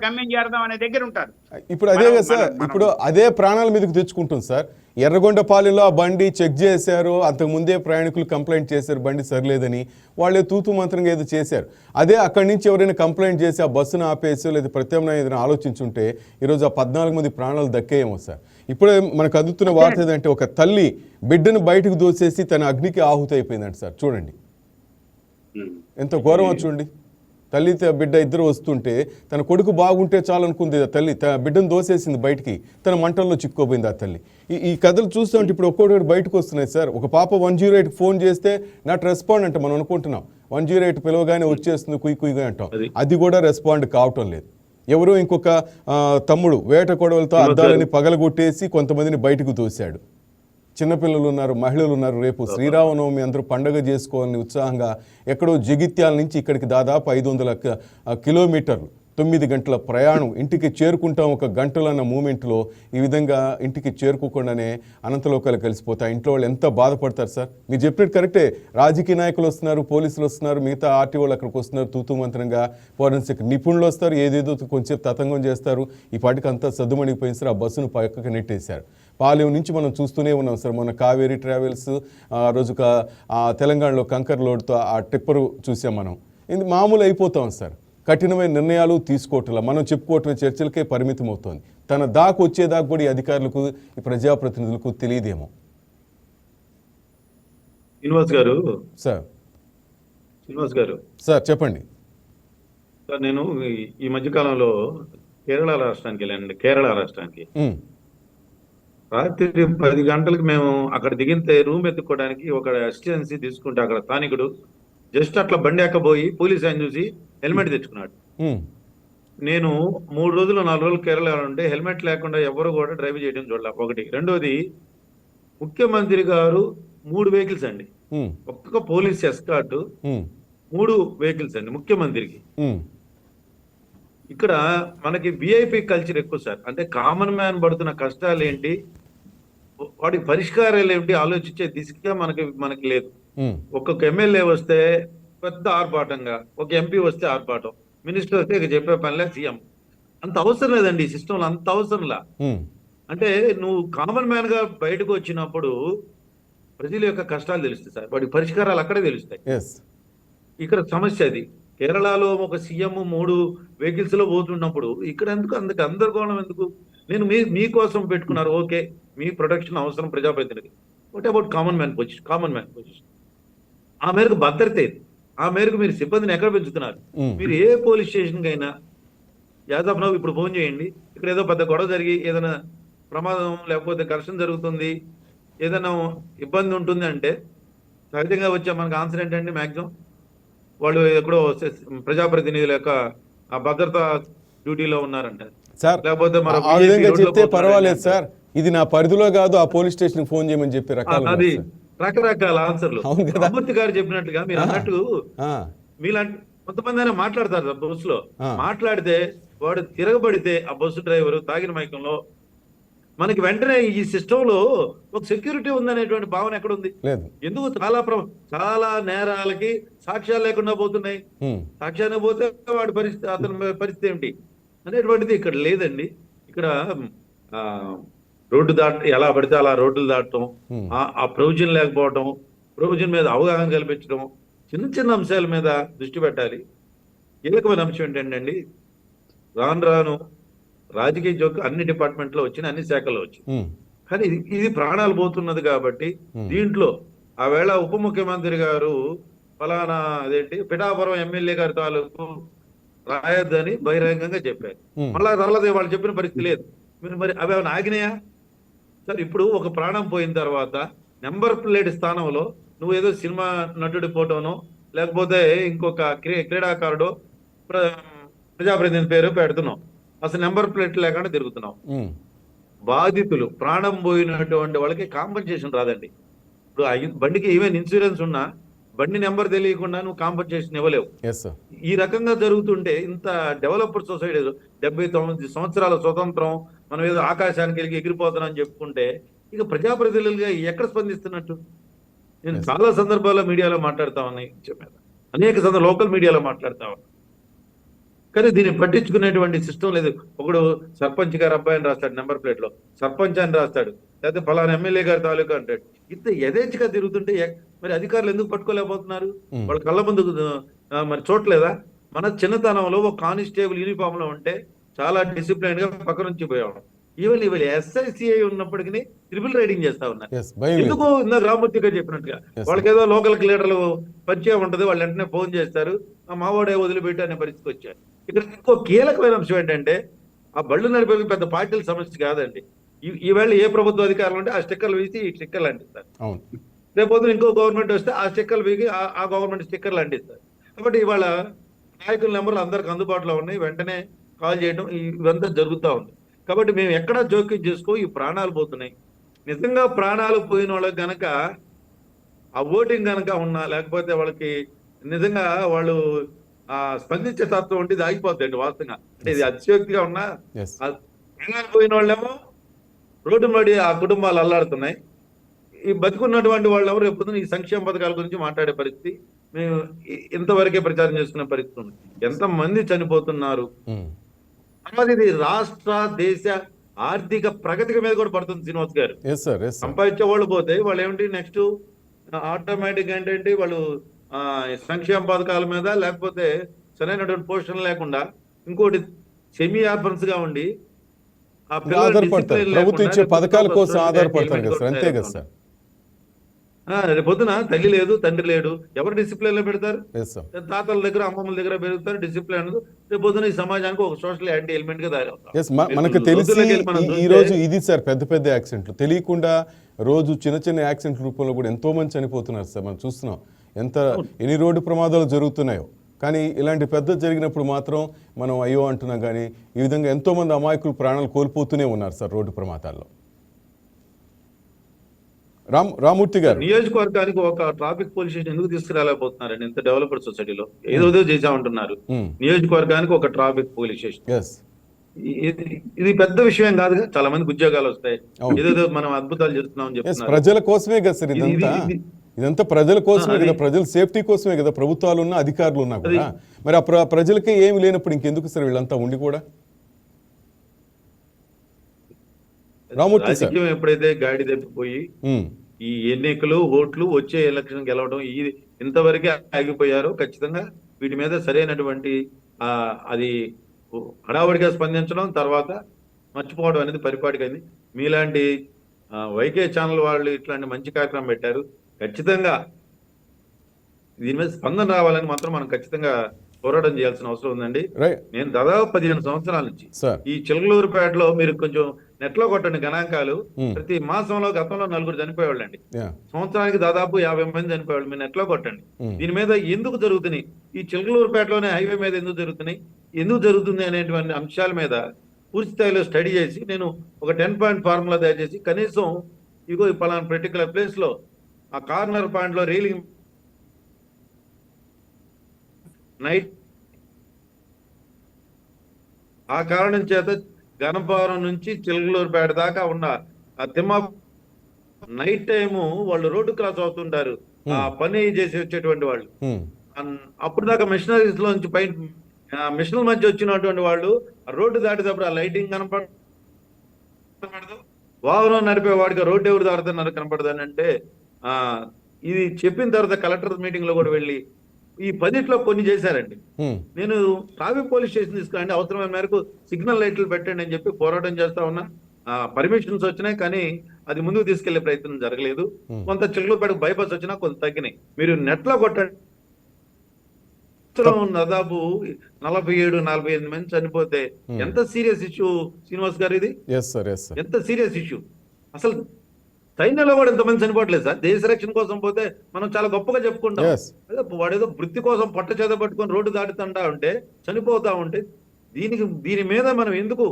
గమ్యం చేరదాం అనే దగ్గర ఉంటారు. ఇప్పుడు అదే కదా సార్, ఇప్పుడు అదే ప్రాణాల మీదకి తెచ్చుకుంటుంది సార్. ఎర్రగొండపాలెంలో ఆ బండి చెక్ చేశారు, అంతకుముందే ప్రయాణికులు కంప్లైంట్ చేశారు బండి సరిలేదని, వాళ్ళే తూతు మంత్రంగా ఏదో చేశారు. అదే అక్కడి నుంచి ఎవరైనా కంప్లైంట్ చేసి ఆ బస్సును ఆపేసి లేదా ప్రత్యామ్నాయం ఏదైనా ఆలోచించుంటే ఈరోజు ఆ 14 మంది ప్రాణాలు దక్కేయేమో సార్. ఇప్పుడే మనకు అందుతున్న వార్త ఏదంటే ఒక తల్లి బిడ్డను బయటకు దోసేసి తన అగ్నికి ఆహుతి అయిపోయిందంట సార్. చూడండి ఎంత ఘోరం చూడండి. తల్లి బిడ్డ ఇద్దరు వస్తుంటే తన కొడుకు బాగుంటే చాలనుకుంది ఆ తల్లి, బిడ్డను దోసేసింది బయటికి, తన మంటల్లో చిక్కుపోయింది ఆ తల్లి. ఈ కథలు చూస్తుంటే ఇప్పుడు ఒక్కొక్కటి బయటకు వస్తున్నాయి సార్. ఒక పాప 108 ఫోన్ చేస్తే నాట్ రెస్పాండ్ అంటే మనం అనుకుంటున్నాం 108 పిలవగానే వచ్చేస్తుంది కుయ్యిగా అంటాం, అది కూడా రెస్పాండ్ కావటం లేదు. ఎవరో ఇంకొక తమ్ముడు వేట కొడవలతో అద్దాలని పగలగొట్టేసి కొంతమందిని బయటకు తోశాడు. చిన్నపిల్లలు ఉన్నారు, మహిళలు ఉన్నారు. రేపు శ్రీరామనవమి అందరూ పండగ చేసుకోవాలని ఉత్సాహంగా ఎక్కడో జగిత్యాల నుంచి ఇక్కడికి దాదాపు 500 కిలోమీటర్లు 9 గంటల ప్రయాణం, ఇంటికి చేరుకుంటాం ఒక గంటలన్న మూమెంట్లో ఈ విధంగా ఇంటికి చేరుకోకుండానే అనంతలోకాలు కలిసిపోతాయి. ఇంట్లో వాళ్ళు ఎంత బాధపడతారు సార్. మీరు చెప్పినట్టు కరెక్టే, రాజకీయ నాయకులు వస్తున్నారు, పోలీసులు వస్తున్నారు, మిగతా ఆర్టీఓలు అక్కడికి వస్తున్నారు, తూతూ మంత్రంగా ఫోరెన్సిక్ నిపుణులు వస్తారు, ఏదేదో కొంచెం తతంగం చేస్తారు. ఈ పాటికి అంతా సద్దుమణిగిపోయింది సార్. ఆ బస్సును పక్కకు నెట్టేశారు. పాలెం నుంచి మనం చూస్తూనే ఉన్నాం సార్. మొన్న కావేరీ ట్రావెల్స్ ఆ రోజు తెలంగాణలో కంకర్ లోడ్తో ఆ టిప్పరు చూసాం మనం. ఇది మామూలు అయిపోతాం సార్. కఠినమైన నిర్ణయాలు తీసుకోవట్లా, మనం చెప్పుకోవటం చర్చలకే పరిమితం అవుతోంది. తన దాకా వచ్చేదాకా కూడా ఈ అధికారులకు, ఈ ప్రజాప్రతినిధులకు తెలియదేమో. శ్రీనివాస్ గారు సార్ చెప్పండి సార్. నేను ఈ మధ్యకాలంలో కేరళ రాష్ట్రానికి వెళ్ళానండి. కేరళ రాష్ట్రానికి రాత్రి 10 గంటలకు మేము అక్కడ దిగితే రూమ్ ఎత్తుకోవడానికి ఒక అసిస్టెన్సీ తీసుకుంటే అక్కడ స్థానికుడు జస్ట్ అట్లా బండి ఎక్కబోయి పోలీస్ ఆయన చూసి హెల్మెట్ తెచ్చుకున్నాడు. ఉమ్, నేను 3 రోజులు 4 రోజులు కేరళ ఉంటే హెల్మెట్ లేకుండా ఎవరు కూడా డ్రైవ్ చేయడం చూడాల. ఒకటి. రెండోది, ముఖ్యమంత్రి గారు 3 వెహికల్స్ అండి, ఉమ్, ఒక్కొక్క పోలీస్ ఎస్కార్ట్ ఉమ్, 3 వెహికల్స్ అండి ముఖ్యమంత్రికి. ఉమ్, ఇక్కడ మనకి విఐపి కల్చర్ ఎక్కువ సార్. అంటే కామన్ మ్యాన్ పడుతున్న కష్టాలు ఏంటి, వాటి పరిష్కారాలు ఏమిటి ఆలోచించే దిశగా మనకి లేదు. ఉమ్, ఒక్కొక్క ఎమ్మెల్యే వస్తే పెద్ద ఆర్భాటంగా, ఒక ఎంపీ వస్తే ఆర్భాటం, మినిస్టర్ వస్తే ఇక చెప్పే పనిలే, సీఎం. అంత అవసరం లేదండి ఈ సిస్టంలో, అంత అవసరంలా. ఉమ్, అంటే నువ్వు కామన్ మ్యాన్ గా బయటకు వచ్చినప్పుడు ప్రజల యొక్క కష్టాలు తెలుస్తాయి సార్, వాటి పరిష్కారాలు అక్కడే తెలుస్తాయి. ఎస్, ఇక్కడ సమస్య అది. కేరళలో ఒక సీఎం 3 వెహికల్స్ లో పోతున్నప్పుడు ఇక్కడ ఎందుకు అందుకు గందరగోళం ఎందుకు? నేను మీకోసం పెట్టుకున్నారు, ఓకే, మీ ప్రొటెక్షన్ అవసరం ప్రజాప్రతినిధి. What about common man position? ఆ మేరకు భద్రత ఏది? ఆ మేరకు మీరు సిబ్బందిని ఎక్కడ పెంచుతున్నారు? ఉమ్, మీరు ఏ పోలీస్ స్టేషన్కి అయినా యాదవ్ నవ్ ఇప్పుడు ఫోన్ చేయండి, ఇక్కడ ఏదో పెద్ద గొడవ జరిగి ఏదైనా ప్రమాదం లేకపోతే ఘర్షణ జరుగుతుంది, ఏదైనా ఇబ్బంది ఉంటుంది అంటే సహజంగా వచ్చే మనకు ఆన్సర్ ఏంటండి? మ్యాక్సిమం వాళ్ళు ఎక్కడో ప్రజాప్రతినిధుల యొక్క ఆ భద్రతా డ్యూటీలో ఉన్నారంట, సార్ లేకపోతే మరో ఆ విధంగా రోడ్లో చెప్తే పోతున్నారంట. పర్వాలేదు సార్, ఇది నా పరిధిలో కాదు, ఆ పోలీస్ స్టేషన్ ఫోన్ చేయమని చెప్పి రకాలు అది ఉన్నాయి సార్. రకరకాల ఆన్సర్లు. అవును కదా. అమూర్తి గారు చెప్పినట్టుగా మీరు అన్నట్టు ఆ, మీలాంటి కొంతమంది అయినా మాట్లాడతారు సార్ బస్సులో. ఆ. మాట్లాడితే వాడు తిరగబడితే ఆ బస్సు డ్రైవర్ తాగిన మైకంలో, మనకి వెంటనే ఈ సిస్టమ్ లో ఒక సెక్యూరిటీ ఉందనేటువంటి భావన ఎక్కడ ఉంది? లేదు. ఎందుకు చాలా నేరాలకి సాక్ష్యాలు లేకుండా పోతున్నాయి. ఉమ్, సాక్ష్యాన్ని పోతే వాడి పరిస్థితి, అతని పరిస్థితి ఏమిటి అనేటువంటిది ఇక్కడ లేదండి. ఇక్కడ ఆ రోడ్డు ఎలా పడితే అలా రోడ్లు దాటడం, Hmm. ఆ ప్రొవిజన్ లేకపోవడం, ప్రొవిజన్ మీద అవగాహన కల్పించడం, చిన్న చిన్న అంశాల మీద దృష్టి పెట్టాలి. కీలకమైన అంశం ఏంటండి, రాను రాజకీయ జోక్ అన్ని డిపార్ట్మెంట్లో వచ్చిన అన్ని శాఖల్లో వచ్చింది. ఉమ్, కానీ ఇది ప్రాణాలు పోతున్నది కాబట్టి దీంట్లో ఆవేళ ఉప ముఖ్యమంత్రి గారు ఫలానా అదేంటి పిఠాపురం ఎమ్మెల్యే గారి తాలూకు రాయొద్దని బహిరంగంగా చెప్పారు. మళ్ళా రాలేదే, వాళ్ళు చెప్పిన పరిస్థితి లేదు. మరి అవి ఏమైనా ఆగినాయా సార్? ఇప్పుడు ఒక ప్రాణం పోయిన తర్వాత నెంబర్ ప్లేట్ స్థానంలో నువ్వు ఏదో సినిమా నటుడి ఫోటోనో లేకపోతే ఇంకొక క్రీడాకారుడు ప్రజాప్రతినిధి పేరు పెడుతున్నావు, అసలు నెంబర్ ప్లేట్ లేకుండా తిరుగుతున్నావు. బాధితులు ప్రాణం పోయినటువంటి వాళ్ళకి కాంపన్సేషన్ రాదండి. ఇప్పుడు బండికి ఈవెన్ ఇన్సూరెన్స్ ఉన్నా బండి నెంబర్ తెలియకుండా నువ్వు కాంపన్సేషన్ ఇవ్వలేవు. ఈ రకంగా జరుగుతుంటే ఇంత డెవలప్డ్ సొసైటీ 79 సంవత్సరాల స్వతంత్రం, మనం ఏదో ఆకాశానికి వెళ్ళి ఎగిరిపోతున్నాం చెప్పుకుంటే ఇక ప్రజాప్రతినిధులుగా ఎక్కడ స్పందిస్తున్నట్టు? నేను చాలా సందర్భాల్లో మీడియాలో మాట్లాడుతా ఉన్నాయి, అనేక లోకల్ మీడియాలో మాట్లాడుతా ఉన్నా, కానీ దీన్ని పట్టించుకునేటువంటి సిస్టమ్ లేదు. ఒకడు సర్పంచ్ గారు అబ్బాయిని రాస్తాడు నెంబర్ ప్లేట్ లో, సర్పంచ్ అని రాస్తాడు, లేకపోతే ఫలానా ఎమ్మెల్యే గారి తాలూకా అంటాడు. ఇంత యథేచ్ఛగా తిరుగుతుంటే మరి అధికారులు ఎందుకు పట్టుకోలేకపోతున్నారు? వాళ్ళ కళ్ళ ముందు మరి చూడలేదా? మన చిన్నతనంలో ఒక కానిస్టేబుల్ యూనిఫామ్ లో ఉంటే చాలా డిసిప్లైన్ గా పక్క నుంచి పోయేవాడు. ఈవెన్ SICI ఉన్నప్పటికీ ట్రిపుల్ రైడింగ్ చేస్తా ఉన్నారు. ఎందుకు? ఇందాక రామూర్తి గారు చెప్పినట్టుగా వాళ్ళకి ఏదో లోకల్ లీడర్లు పరిచయం ఉంటది, వాళ్ళు వెంటనే ఫోన్ చేస్తారు, ఆ మావాడే వదిలిపెట్టి అనే పరిస్థితి వచ్చారు. ఇక్కడ ఇంకో కీలకమైన అంశం ఏంటంటే, ఆ బళ్ళు నడిపే పెద్ద పార్టీల సమస్య కాదండి. ఈవేళ ఏ ప్రభుత్వ అధికారులు ఉంటే ఆ స్టిక్కర్లు వేసి ఈ స్టిక్కర్లు అంటిస్తారు. రేపు ఇంకో గవర్నమెంట్ వస్తే ఆ స్టిక్కర్లు వేసి ఆ గవర్నమెంట్ స్టిక్కర్లు అంటిస్తారు. కాబట్టి ఇవాళ నాయకుల నెంబర్లు అందరికి అందుబాటులో ఉన్నాయి, వెంటనే కాల్ చేయడం ఇవంతా జరుగుతూ ఉంది. కాబట్టి మేము ఎక్కడా జోక్యం చేసుకో, ఈ ప్రాణాలు పోతున్నాయి. నిజంగా ప్రాణాలు పోయిన వాళ్ళకి గనక ఆ ఓటింగ్ గనక ఉన్నా, లేకపోతే వాళ్ళకి నిజంగా వాళ్ళు స్పందించే తత్వం ఉంటే ఇది ఆగిపోద్దండి వాస్తవంగా. అంటే ఇది అతిశయోక్తిగా ఉన్నా ప్రాణాలు పోయిన వాళ్ళేమో రోడ్డు మడి ఆ కుటుంబాలు అల్లాడుతున్నాయి. ఈ బతుకున్నటువంటి వాళ్ళు ఎవరు రేపు ఈ సంక్షేమ పథకాల గురించి మాట్లాడే పరిస్థితి, మేము ఇంతవరకే ప్రచారం చేసుకునే పరిస్థితి ఉంది. ఎంతమంది చనిపోతున్నారు, ఇది రాష్ట్ర దేశ ఆర్థిక ప్రగతికి మీద కూడా పడుతుంది. శ్రీనివాస్ గారు, సంపాదించే వాళ్ళు పోతే వాళ్ళు ఏమిటి నెక్స్ట్ ఆటోమేటిక్ ఏంటంటే వాళ్ళు సంక్షేమ పథకాల మీద, లేకపోతే సరైనటువంటి పోషణ లేకుండా ఇంకోటి సెమీ ఆర్ఫన్స్ గా ఉండి ప్రభుత్వం ఇచ్చే పథకాల కోసం ఆధారపడతారు కదా సార్, అంతే కదా సార్. రేపు పొద్దున తల్లి లేదు, తండ్రి లేడు, ఎవరు డిసిప్లిన్ లో పెడతారు? Yes sir. తాతల దగ్గర, అమ్మమ్మల దగ్గర పెరుగుతారు డిసిప్లిన్. రేపు పొద్దున ఈ సమాజానికి ఒక సోషల్ యాంటీ ఎలిమెంట్ గా తయారవుతాం. ఎస్, మనకు తెలిసి ఈ రోజు ఇది సార్ పెద్ద పెద్ద యాక్సిడెంట్లు తెలియకుండా రోజు చిన్న చిన్న యాక్సిడెంట్ రూపంలో కూడా ఎంతో మంది చనిపోతున్నారు సార్. మనం చూస్తున్నాం ఎన్ని రోడ్డు ప్రమాదాలు జరుగుతున్నాయో. కానీ ఇలాంటి పెద్ద జరిగినప్పుడు మాత్రం మనం అయ్యో అంటున్నాం. కానీ ఈ విధంగా ఎంతో మంది అమాయకులు ప్రాణాలు కోల్పోతూనే ఉన్నారు సార్ రోడ్డు ప్రమాదాల్లో. రామూర్తి గారు, నియోజకవర్గానికి ఒక ట్రాఫిక్ పోలీస్ స్టేషన్ ఎందుకు తీసుకురాలేకపోతున్నారండి? ఇంత డెవలప్డ్ సొసైటీలో ఏదో చేసామంటున్నారు. నియోజకవర్గానికి ఒక ట్రాఫిక్ పోలీస్ స్టేషన్, ఇది పెద్ద విషయం కాదుగా. చాలా మందికి ఉద్యోగాలు వస్తాయి, ఏదేదో మనం అద్భుతాలు చేస్తున్నాం చెప్తున్నారు. ప్రజల కోసమే కదా సార్ ఇదంతా ప్రజల కోసమే కదా, ప్రజల సేఫ్టీ కోసమే కదా ప్రభుత్వాలు ఉన్నా అధికారులు ఉన్నా కూడా. మరి ఆ ప్రజలకే ఏమి లేనప్పుడు ఇంకెందుకు సార్ వీళ్ళంతా ఉండి కూడా? రాజకీయం ఎప్పుడైతే గాడి తప్పిపోయి ఈ ఎన్నికలు, ఓట్లు, వచ్చే ఎలక్షన్ గెలవడం ఇంతవరకే ఆగిపోయారో, ఖచ్చితంగా వీటి మీద సరైనటువంటి అది హడావుడిగా స్పందించడం, తర్వాత మర్చిపోవడం అనేది పరిపాటికైంది. మీలాంటి వైకే ఛానల్ వాళ్ళు ఇట్లాంటి మంచి కార్యక్రమం పెట్టారు. ఖచ్చితంగా దీని మీద స్పందన రావాలని మాత్రం మనం ఖచ్చితంగా పోరాటం చేయాల్సిన అవసరం ఉందండి. నేను దాదాపు 15 సంవత్సరాల నుంచి ఈ చిలకలూరుపేటలో, మీరు కొంచెం నెట్ లో కొట్టండి గణాంకాలు, ప్రతి మాసంలో గతంలో 4 చనిపోయేవాళ్ళండి, సంవత్సరానికి దాదాపు 50 మంది చనిపోయేవాళ్ళు. మీరు నెట్ లో కొట్టండి. దీని మీద ఎందుకు జరుగుతున్నాయి, ఈ చిలకలూరుపేటలోనే హైవే మీద ఎందుకు జరుగుతుంది అనేటువంటి అంశాల మీద పూర్తి స్థాయిలో స్టడీ చేసి, నేను ఒక 10 పాయింట్ ఫార్ములా తయారు చేసి, కనీసం ఇగో పలానా పర్టికులర్ ప్లేస్ లో ఆ కార్నర్ పాయింట్ లో రైలింగ్ నైట్, ఆ కారణం చేత గణపవరం నుంచి చిలకలూరుపేట దాకా ఉన్న ఆ తిమ్మ నైట్ టైము వాళ్ళు రోడ్డు క్రాస్ అవుతుంటారు, ఆ పని చేసి వచ్చేటువంటి వాళ్ళు. అప్పుడు దాకా మిషనరీస్ లోంచి మిషనల్ మధ్య వచ్చినటువంటి వాళ్ళు రోడ్డు దాటేటప్పుడు ఆ లైటింగ్ కనపడదు, వాహనం నడిపే వాడికి రోడ్డు ఎవరు దాడుతున్నారు కనపడదు అని అంటే, ఇది చెప్పిన తర్వాత కలెక్టర్ మీటింగ్ లో కూడా వెళ్ళి ఈ 10 కొన్ని చేశారండి. నేను ట్రాఫిక్ పోలీస్ స్టేషన్ తీసుకురండి, అవసరమైన మేరకు సిగ్నల్ లైట్లు పెట్టండి అని చెప్పి పోరాటం చేస్తా ఉన్నా. పర్మిషన్స్ వచ్చినాయి, కానీ అది ముందుకు తీసుకెళ్లే ప్రయత్నం జరగలేదు. కొంత చిలకలూరుపేట బైపాస్ వచ్చినా కొంత తగ్గినాయి. మీరు నెట్ లో కొట్టండి, దాదాపు 47-48 మంది చనిపోతే ఎంత సీరియస్ ఇష్యూ శ్రీనివాస్ గారు ఇది? ఎంత సీరియస్ ఇష్యూ అసలు. సైన్యంలో కూడా ఎంతమంది చనిపోవట్లేదు సార్. దేశ రక్షణ కోసం పోతే మనం చాలా గొప్పగా చెప్పుకుంటాం. వాడేదో వృత్తి కోసం పట్ట చేత పట్టుకొని రోడ్డు దాటుతుంటా ఉంటే, చనిపోతా ఉంటే, దీని మీద మనం ఎందుకు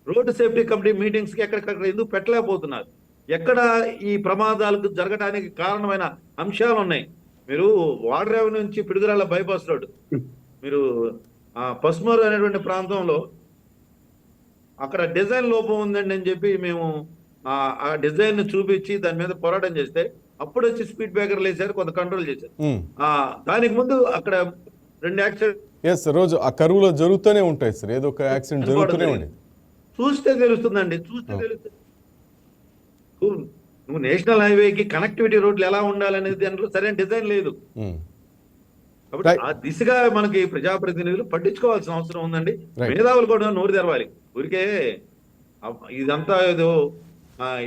రోడ్డు సేఫ్టీ కమిటీ మీటింగ్స్ కి ఎక్కడికక్కడ ఎందుకు పెట్టలేకపోతున్నారు? ఎక్కడ ఈ ప్రమాదాలకు జరగడానికి కారణమైన అంశాలు ఉన్నాయి? మీరు వాడరేవు నుంచి పిడుగురాళ్ళ బైపాస్ రోడ్డు, మీరు పసుమూరు అనేటువంటి ప్రాంతంలో అక్కడ డిజైన్ లోపం ఉందండి అని చెప్పి మేము ఆ డిజైన్ చూపించి దాని మీద పోరాటం చేస్తే, అప్పుడు వచ్చి స్పీడ్ బ్రేకర్లు వేసారు, కొంత కంట్రోల్ చేశారు. దానికి ముందు అక్కడ 2 యాక్సిడెంట్ రోజు ఆ కరువులో జరుగుతూనే ఉంటాయి సార్, ఏదో ఒక యాక్సిడెంట్ జరుగుతూనే ఉంది. చూస్తే తెలుస్తుందండి, తెలుస్తుంది. నువ్వు నేషనల్ హైవేకి కనెక్టివిటీ రోడ్లు ఎలా ఉండాలనేది దాంట్లో సరైన డిజైన్ లేదు. కాబట్టి ఆ దిశగా మనకి ప్రజాప్రతినిధులు పట్టించుకోవాల్సిన అవసరం ఉందండి. మేధావులు కూడా నోరు తెరవాలి. ఊరికే ఇదంతా ఏదో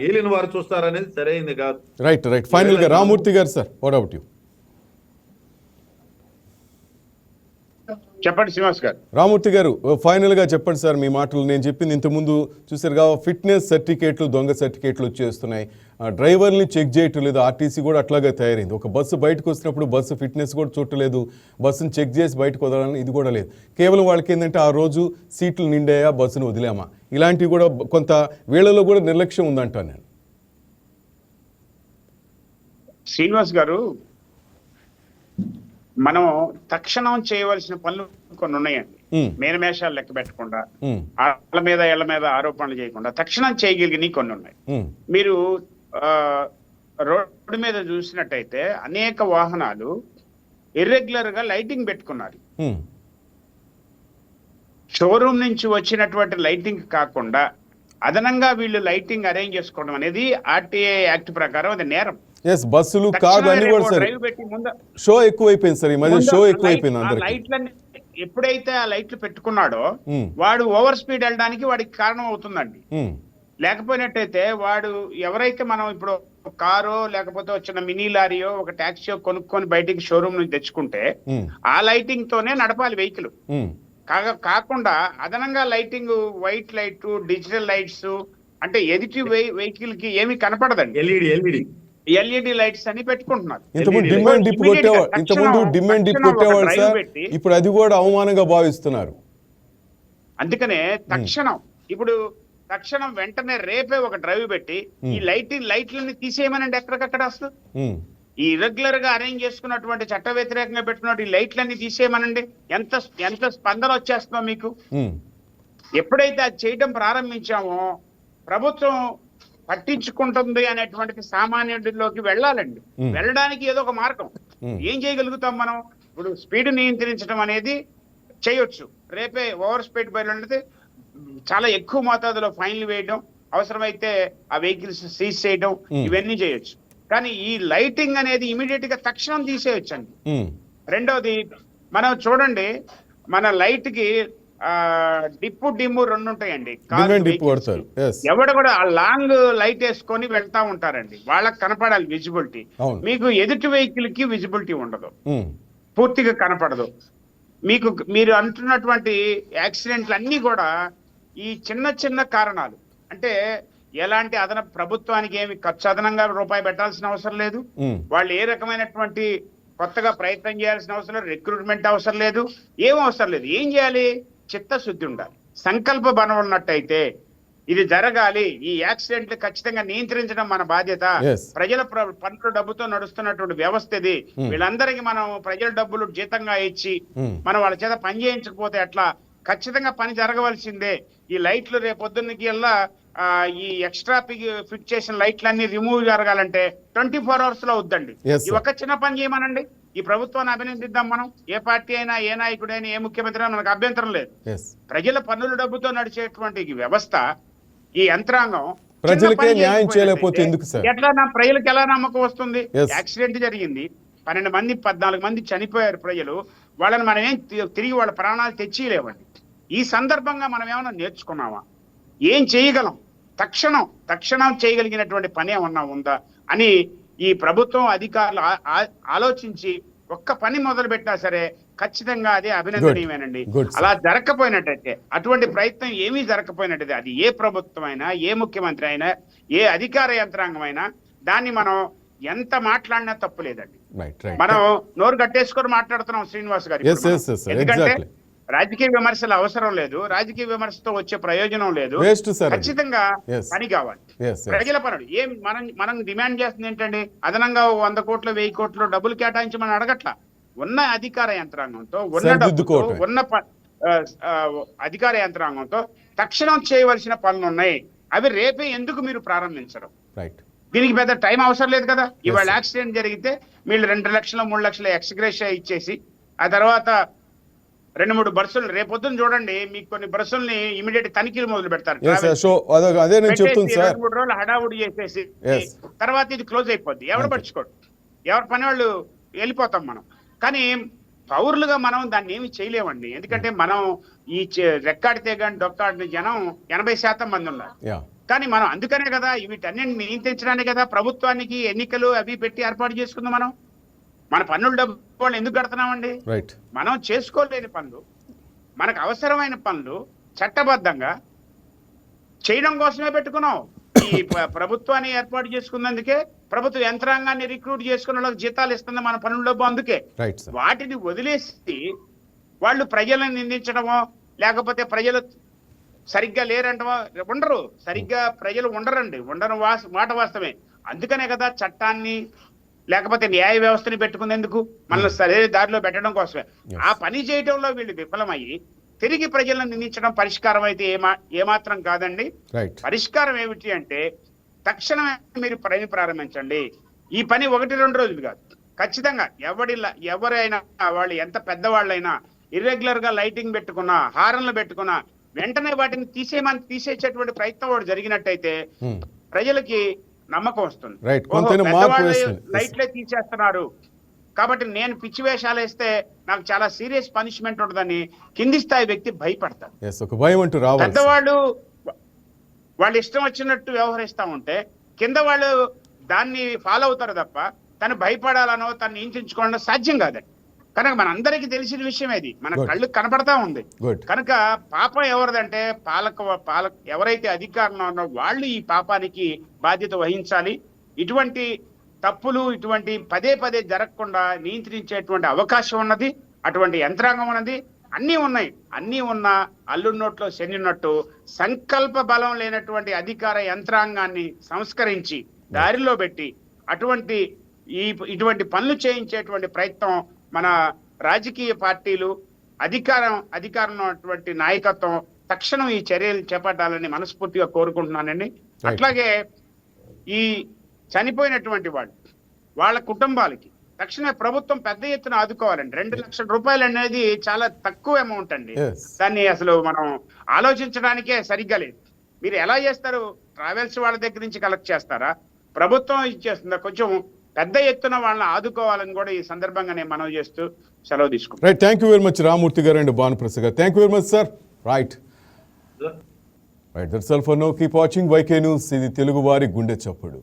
ఏలిన వారు చూస్తారనేది సరైనది కాదు. రైట్. ఫైనల్ గా రామూర్తి గారు సార్, వాట్ అబౌట్ యు? చెప్పండి శ్రీనివాస్ గారు. రామూర్తి గారు, ఫైనల్ గా చెప్పండి సార్ మీ మాటలు. నేను చెప్పింది ఇంతకుముందు చూసారుగా, ఫిట్నెస్ సర్టిఫికేట్లు, దొంగ సర్టిఫికేట్లు వచ్చేస్తున్నాయి. డ్రైవర్ని చెక్ చేయటం లేదు. ఆర్టీసీ కూడా అట్లాగే తయారైంది. ఒక బస్సు బయటకు వచ్చినప్పుడు బస్సు ఫిట్నెస్ కూడా చూడలేదు, బస్సును చెక్ చేసి బయటకు వదలాలని ఇది కూడా లేదు. కేవలం వాళ్ళకి ఏంటంటే ఆ రోజు సీట్లు నిండాయా, బస్సును వదిలామా, ఇలాంటివి కూడా కొంత వీళ్ళలో కూడా నిర్లక్ష్యం ఉందంటాను నేను. శ్రీనివాస్ గారు, మనం తక్షణం చేయవలసిన పనులు కొన్ని ఉన్నాయండి. మేనమేషాలు లెక్క పెట్టకుండా, ఇళ్ల మీద ఆరోపణలు చేయకుండా తక్షణం చేయగలిగినవి కొన్ని ఉన్నాయి. మీరు రోడ్డు మీద చూసినట్టయితే అనేక వాహనాలు ఇర్రెగ్యులర్ గా లైటింగ్ పెట్టుకున్నారు. షోరూమ్ నుంచి వచ్చినటువంటి లైటింగ్ కాకుండా అదనంగా వీళ్ళు లైటింగ్ అరేంజ్ చేసుకోవడం అనేది ఆర్టీఏ యాక్ట్ ప్రకారం అది నేరం. బస్సులు, కార్లు అన్ని కూడా సార్ షో ఎక్కువైపోయింది సార్. ఈ మధ్య షో ఎక్కువైపోయింది. లైట్లన్నీ ఎప్పుడైతే ఆ లైట్లు పెట్టుకున్నాడో వాడు ఓవర్ స్పీడ్ వెళ్ళడానికి వాడికి కారణం అవుతుందండి. లేకపోయినట్టయితే వాడు ఎవరైతే మనం ఇప్పుడు కారో లేకపోతే వచ్చిన మినీ లారీయో ఒక ట్యాక్సీయో కొనుక్కొని బయటికి షోరూమ్ నుంచి తెచ్చుకుంటే ఆ లైటింగ్ తోనే నడపాలి వెహికల్. కాకుండా అదనంగా lighting, white light, digital lights అంటే ఎదుటి వెహికల్ కి ఏమీ కనపడదండి. ఎల్ఈడి లైట్స్ అని పెట్టుకుంటున్నారు. ఇంతకుముందు డిమాండ్ డిప్ కొట్టేవాళ్ళు సార్, ఇప్పుడు అది కూడా అవమానంగా భావిస్తున్నారు. అందుకనే తక్షణం వెంటనే రేపే ఒక డ్రైవ్ పెట్టి ఈ లైట్లని తీసేయమనండి ఎక్కడికక్కడ. అసలు ఈ ఇర్రెగ్యులర్ గా అరేంజ్ చేసుకున్నటువంటి చట్ట వ్యతిరేకంగా పెట్టినటువంటి ఈ లైట్లన్నీ తీసేయమనండి. ఎంత స్పందన వచ్చేస్తుందో మీకు. ఎప్పుడైతే అది చేయడం ప్రారంభించామో ప్రభుత్వం పట్టించుకుంటుంది అనేటువంటిది సామాన్యుడిలోకి వెళ్ళాలండి. వెళ్ళడానికి ఏదో ఒక మార్గం. ఏం చేయగలుగుతాం మనం? ఇప్పుడు స్పీడ్ నియంత్రించడం అనేది చేయొచ్చు. రేపే ఓవర్ స్పీడ్ బయలుదేరితే చాలా ఎక్కువ మోతాదులో ఫైన్లు వేయడం, అవసరమైతే ఆ వెహికల్స్ సీజ్ చేయడం, ఇవన్నీ చేయొచ్చు. కానీ ఈ లైటింగ్ అనేది ఇమీడియట్ గా తక్షణం తీసేయొచ్చండి. రెండవది మనం చూడండి, మన లైట్ కి డిమ్ము రెండు ఉంటాయండి. ఎవడ కూడా ఆ లాంగ్ లైట్ వేసుకొని వెళ్తా ఉంటారండి, వాళ్ళకి కనపడాలి విజిబిలిటీ. మీకు ఎదుటి వెహికల్ కి విజిబిలిటీ ఉండదు, పూర్తిగా కనపడదు. మీరు అంటున్నటువంటి యాక్సిడెంట్లు అన్ని కూడా ఈ చిన్న కారణాలు. అంటే ఎలాంటి ప్రభుత్వానికి ఏమి ఖర్చు అదనంగా రూపాయి పెట్టాల్సిన అవసరం లేదు. వాళ్ళు ఏ రకమైనటువంటి కొత్తగా ప్రయత్నం చేయాల్సిన అవసరం లేదు, రిక్రూట్మెంట్ అవసరం లేదు, ఏం అవసరం లేదు. ఏం చేయాలి? చిత్తశుద్ధి ఉండాలి, సంకల్ప బలం ఉన్నట్టయితే ఇది జరగాలి. ఈ యాక్సిడెంట్లు ఖచ్చితంగా నియంత్రించడం మన బాధ్యత. ప్రజల పన్నుల డబ్బుతో నడుస్తున్నటువంటి వ్యవస్థ ఇది. వీళ్ళందరికీ మనం ప్రజల డబ్బులు జీతంగా ఇచ్చి మనం వాళ్ళ చేత పని చేయించకపోతే ఎట్లా? ఖచ్చితంగా పని జరగవలసిందే. ఈ లైట్లు రేపొద్దున్నకి ఈ ఎక్స్ట్రా ఫిట్ చేసిన లైట్లన్నీ రిమూవ్ జరగాలంటే 24 hours లో అవుద్దండి. ఈ ఒక్క చిన్న పని చేయమనండి. ఈ ప్రభుత్వాన్ని అభినందిద్దాం మనం. ఏ పార్టీ అయినా, ఏ నాయకుడైనా, ఏ ముఖ్యమంత్రి అయినా మనకు అభ్యంతరం లేదు. ప్రజల పన్నుల డబ్బుతో నడిచేటువంటి ఈ వ్యవస్థ, ఈ యంత్రాంగం ప్రజలకే న్యాయం చేయలేకపోతే ఎందుకు సార్? ప్రజలకు ఎలా నమ్మకం వస్తుంది? యాక్సిడెంట్ జరిగింది, 12 మంది 14 మంది చనిపోయారు ప్రజలు. వాళ్ళని మనం ఏం తిరిగి వాళ్ళ ప్రాణాలు తెచ్చిలేవండి. ఈ సందర్భంగా మనం ఏమైనా నేర్చుకున్నామా? ఏం చేయగలం? తక్షణం చేయగలిగినటువంటి పని ఏమన్నా ఉందా అని ఈ ప్రభుత్వం అధికారులు ఆలోచించి ఒక్క పని మొదలు పెట్టినా సరే ఖచ్చితంగా అదే అభినందనీయమేనండి. అలా జరగకపోయినట్టయితే, అటువంటి ప్రయత్నం ఏమీ జరగకపోయినట్టయితే, అది ఏ ప్రభుత్వం అయినా, ఏ ముఖ్యమంత్రి అయినా, ఏ అధికార యంత్రాంగం అయినా, దాన్ని మనం ఎంత మాట్లాడినా తప్పు లేదండి. మనం నోరు కట్టేసుకొని మాట్లాడుతున్నాం శ్రీనివాస్ గారు. ఎందుకంటే రాజకీయ విమర్శలు అవసరం లేదు, రాజకీయ విమర్శతో వచ్చే ప్రయోజనం లేదు. ఖచ్చితంగా పని కావాలి, ప్రజల పనులు. మనం డిమాండ్ చేస్తుంది ఏంటండి? అదనంగా 100 కోట్లు 1000 కోట్లు డబ్బులు కేటాయించమని అడగట్లా. ఉన్న అధికార యంత్రాంగంతో, ఉన్న అధికార యంత్రాంగంతో తక్షణం చేయవలసిన పనులు ఉన్నాయి. అవి రేపే ఎందుకు మీరు ప్రారంభించరు? దీనికి పెద్ద టైం అవసరం లేదు కదా. ఇవాళ యాక్సిడెంట్ జరిగితే మీరు 2 లక్షలు 3 లక్షల ఎక్స్గ్రేషియా ఇచ్చేసి, ఆ తర్వాత 2-3 బస్సులు రేపొద్దున చూడండి, మీకు కొన్ని బస్సుల్ని ఇమీడియట్ తనిఖీలు మొదలు పెడతారు. 2-3 రోజులు హడావుడి చేసేసి తర్వాత ఇది క్లోజ్ అయిపోద్ది. ఎవరు పడుచుకోడు, ఎవరి పని వాళ్ళు వెళ్ళిపోతాం మనం. కానీ పౌరులుగా మనం దాన్ని ఏమి చేయలేమండి. ఎందుకంటే మనం ఈ రెక్కాడితే కానీ డొక్కాడిన జనం 80% మంది ఉన్నారు. కానీ మనం అందుకనే కదా వీటన్నిటిని నియంత్రించడానికి కదా ప్రభుత్వానికి ఎన్నికలు అవి పెట్టి ఏర్పాటు చేసుకుందాం. మన పన్నుల డబ్బు ఎందుకు కడుతున్నామండి? మనం చేసుకోలేని పనులు, మనకు అవసరమైన పనులు చట్టబద్ధంగా చేయడం కోసమే పెట్టుకున్నాం. ఈ ప్రభుత్వాన్ని ఏర్పాటు చేసుకున్నందుకే ప్రభుత్వ యంత్రాంగాన్ని రిక్రూట్ చేసుకున్న వాళ్ళకి జీతాలు ఇస్తుంది మన పన్నుల డబ్బు. అందుకే వాటిని వదిలేసి వాళ్ళు ప్రజలను నిందించడమో, లేకపోతే ప్రజలు సరిగ్గా లేరంటమో, ఉండరు. సరిగ్గా ప్రజలు ఉండరండి, ఉండరు మాట వాస్తవమే. అందుకనే కదా చట్టాన్ని లేకపోతే న్యాయ వ్యవస్థని పెట్టుకునేందుకు, మనల్ని సరైన దారిలో పెట్టడం కోసమే. ఆ పని చేయడంలో వీళ్ళు విఫలమయ్యి తిరిగి ప్రజలను నిందించడం పరిష్కారం అయితే ఏమాత్రం కాదండి. పరిష్కారం ఏమిటి అంటే తక్షణమే మీరు పని ప్రారంభించండి. ఈ పని 1-2 రోజులు కాదు, ఖచ్చితంగా ఎవరైనా వాళ్ళు ఎంత పెద్దవాళ్ళైనా ఇర్రెగ్యులర్ గా లైటింగ్ పెట్టుకున్నా, హారన్లు పెట్టుకున్నా వెంటనే వాటిని తీసేసేటువంటి ప్రయత్నం వాడు జరిగినట్టయితే ప్రజలకి నమ్మకం వస్తుంది. లైట్లే తీసేస్తున్నారు కాబట్టి నేను పిచ్చి వేషాలు వేస్తే నాకు చాలా సీరియస్ పనిష్మెంట్ ఉంటుందని కింది స్థాయి వ్యక్తి భయపడతారు. పెద్దవాళ్ళు వాళ్ళు ఇష్టం వచ్చినట్టు వ్యవహరిస్తా ఉంటే కింద వాళ్ళు దాన్ని ఫాలో అవుతారు తప్ప తను భయపడాలనో తను నియంత్రించుకోవడం సాధ్యం కాదండి. కనుక మనందరికీ తెలిసిన విషయం ఇది, మన Good. కళ్ళు కనపడతా ఉంది. గుడ్. కనుక పాపం ఎవరిదంటే పాలక ఎవరైతే అధికారంలో ఉన్నారో వాళ్ళు ఈ పాపానికి బాధ్యత వహించాలి. ఇటువంటి తప్పులు ఇటువంటి పదే పదే జరగకుండా నియంత్రించేటువంటి అవకాశం ఉన్నది, అటువంటి యంత్రాంగం ఉన్నది, అన్నీ ఉన్నాయి. అన్నీ ఉన్న అల్లున్నోట్లో శనిన్నట్టు సంకల్ప బలం లేనటువంటి అధికార యంత్రాంగాన్ని సంస్కరించి దారిలో పెట్టి ఇటువంటి పనులు చేయించేటువంటి ప్రయత్నం మన రాజకీయ పార్టీలు అధికారంలో ఉన్నటువంటి నాయకత్వం తక్షణం ఈ చర్యలు చేపట్టాలని మనస్ఫూర్తిగా కోరుకుంటున్నానండి. అట్లాగే ఈ చనిపోయినటువంటి వాళ్ళ కుటుంబాలకి తక్షణమే ప్రభుత్వం పెద్ద ఎత్తున ఆదుకోవాలండి. 2 లక్షల రూపాయలు అనేది చాలా తక్కువ అమౌంట్ అండి. Yes. దాన్ని అసలు మనం ఆలోచించడానికే సరిగ్గా లేదు. మీరు ఎలా చేస్తారు? ట్రావెల్స్ వాళ్ళ దగ్గర నుంచి కలెక్ట్ చేస్తారా, ప్రభుత్వం ఇచ్చేస్తుందా? కొంచెం పెద్ద ఎత్తున వాళ్ళని ఆదుకోవాలని కూడా ఈ సందర్భంగా నేను మనవి చేస్తూ సెలవు తీసుకుంటాను. Right, thank you very much Ramurthy garu and Bhanuprasad garu. Thank you very much sir. Right that's all for now. Keep watching YK news. ఇది తెలుగు వారి గుండె చప్పుడు.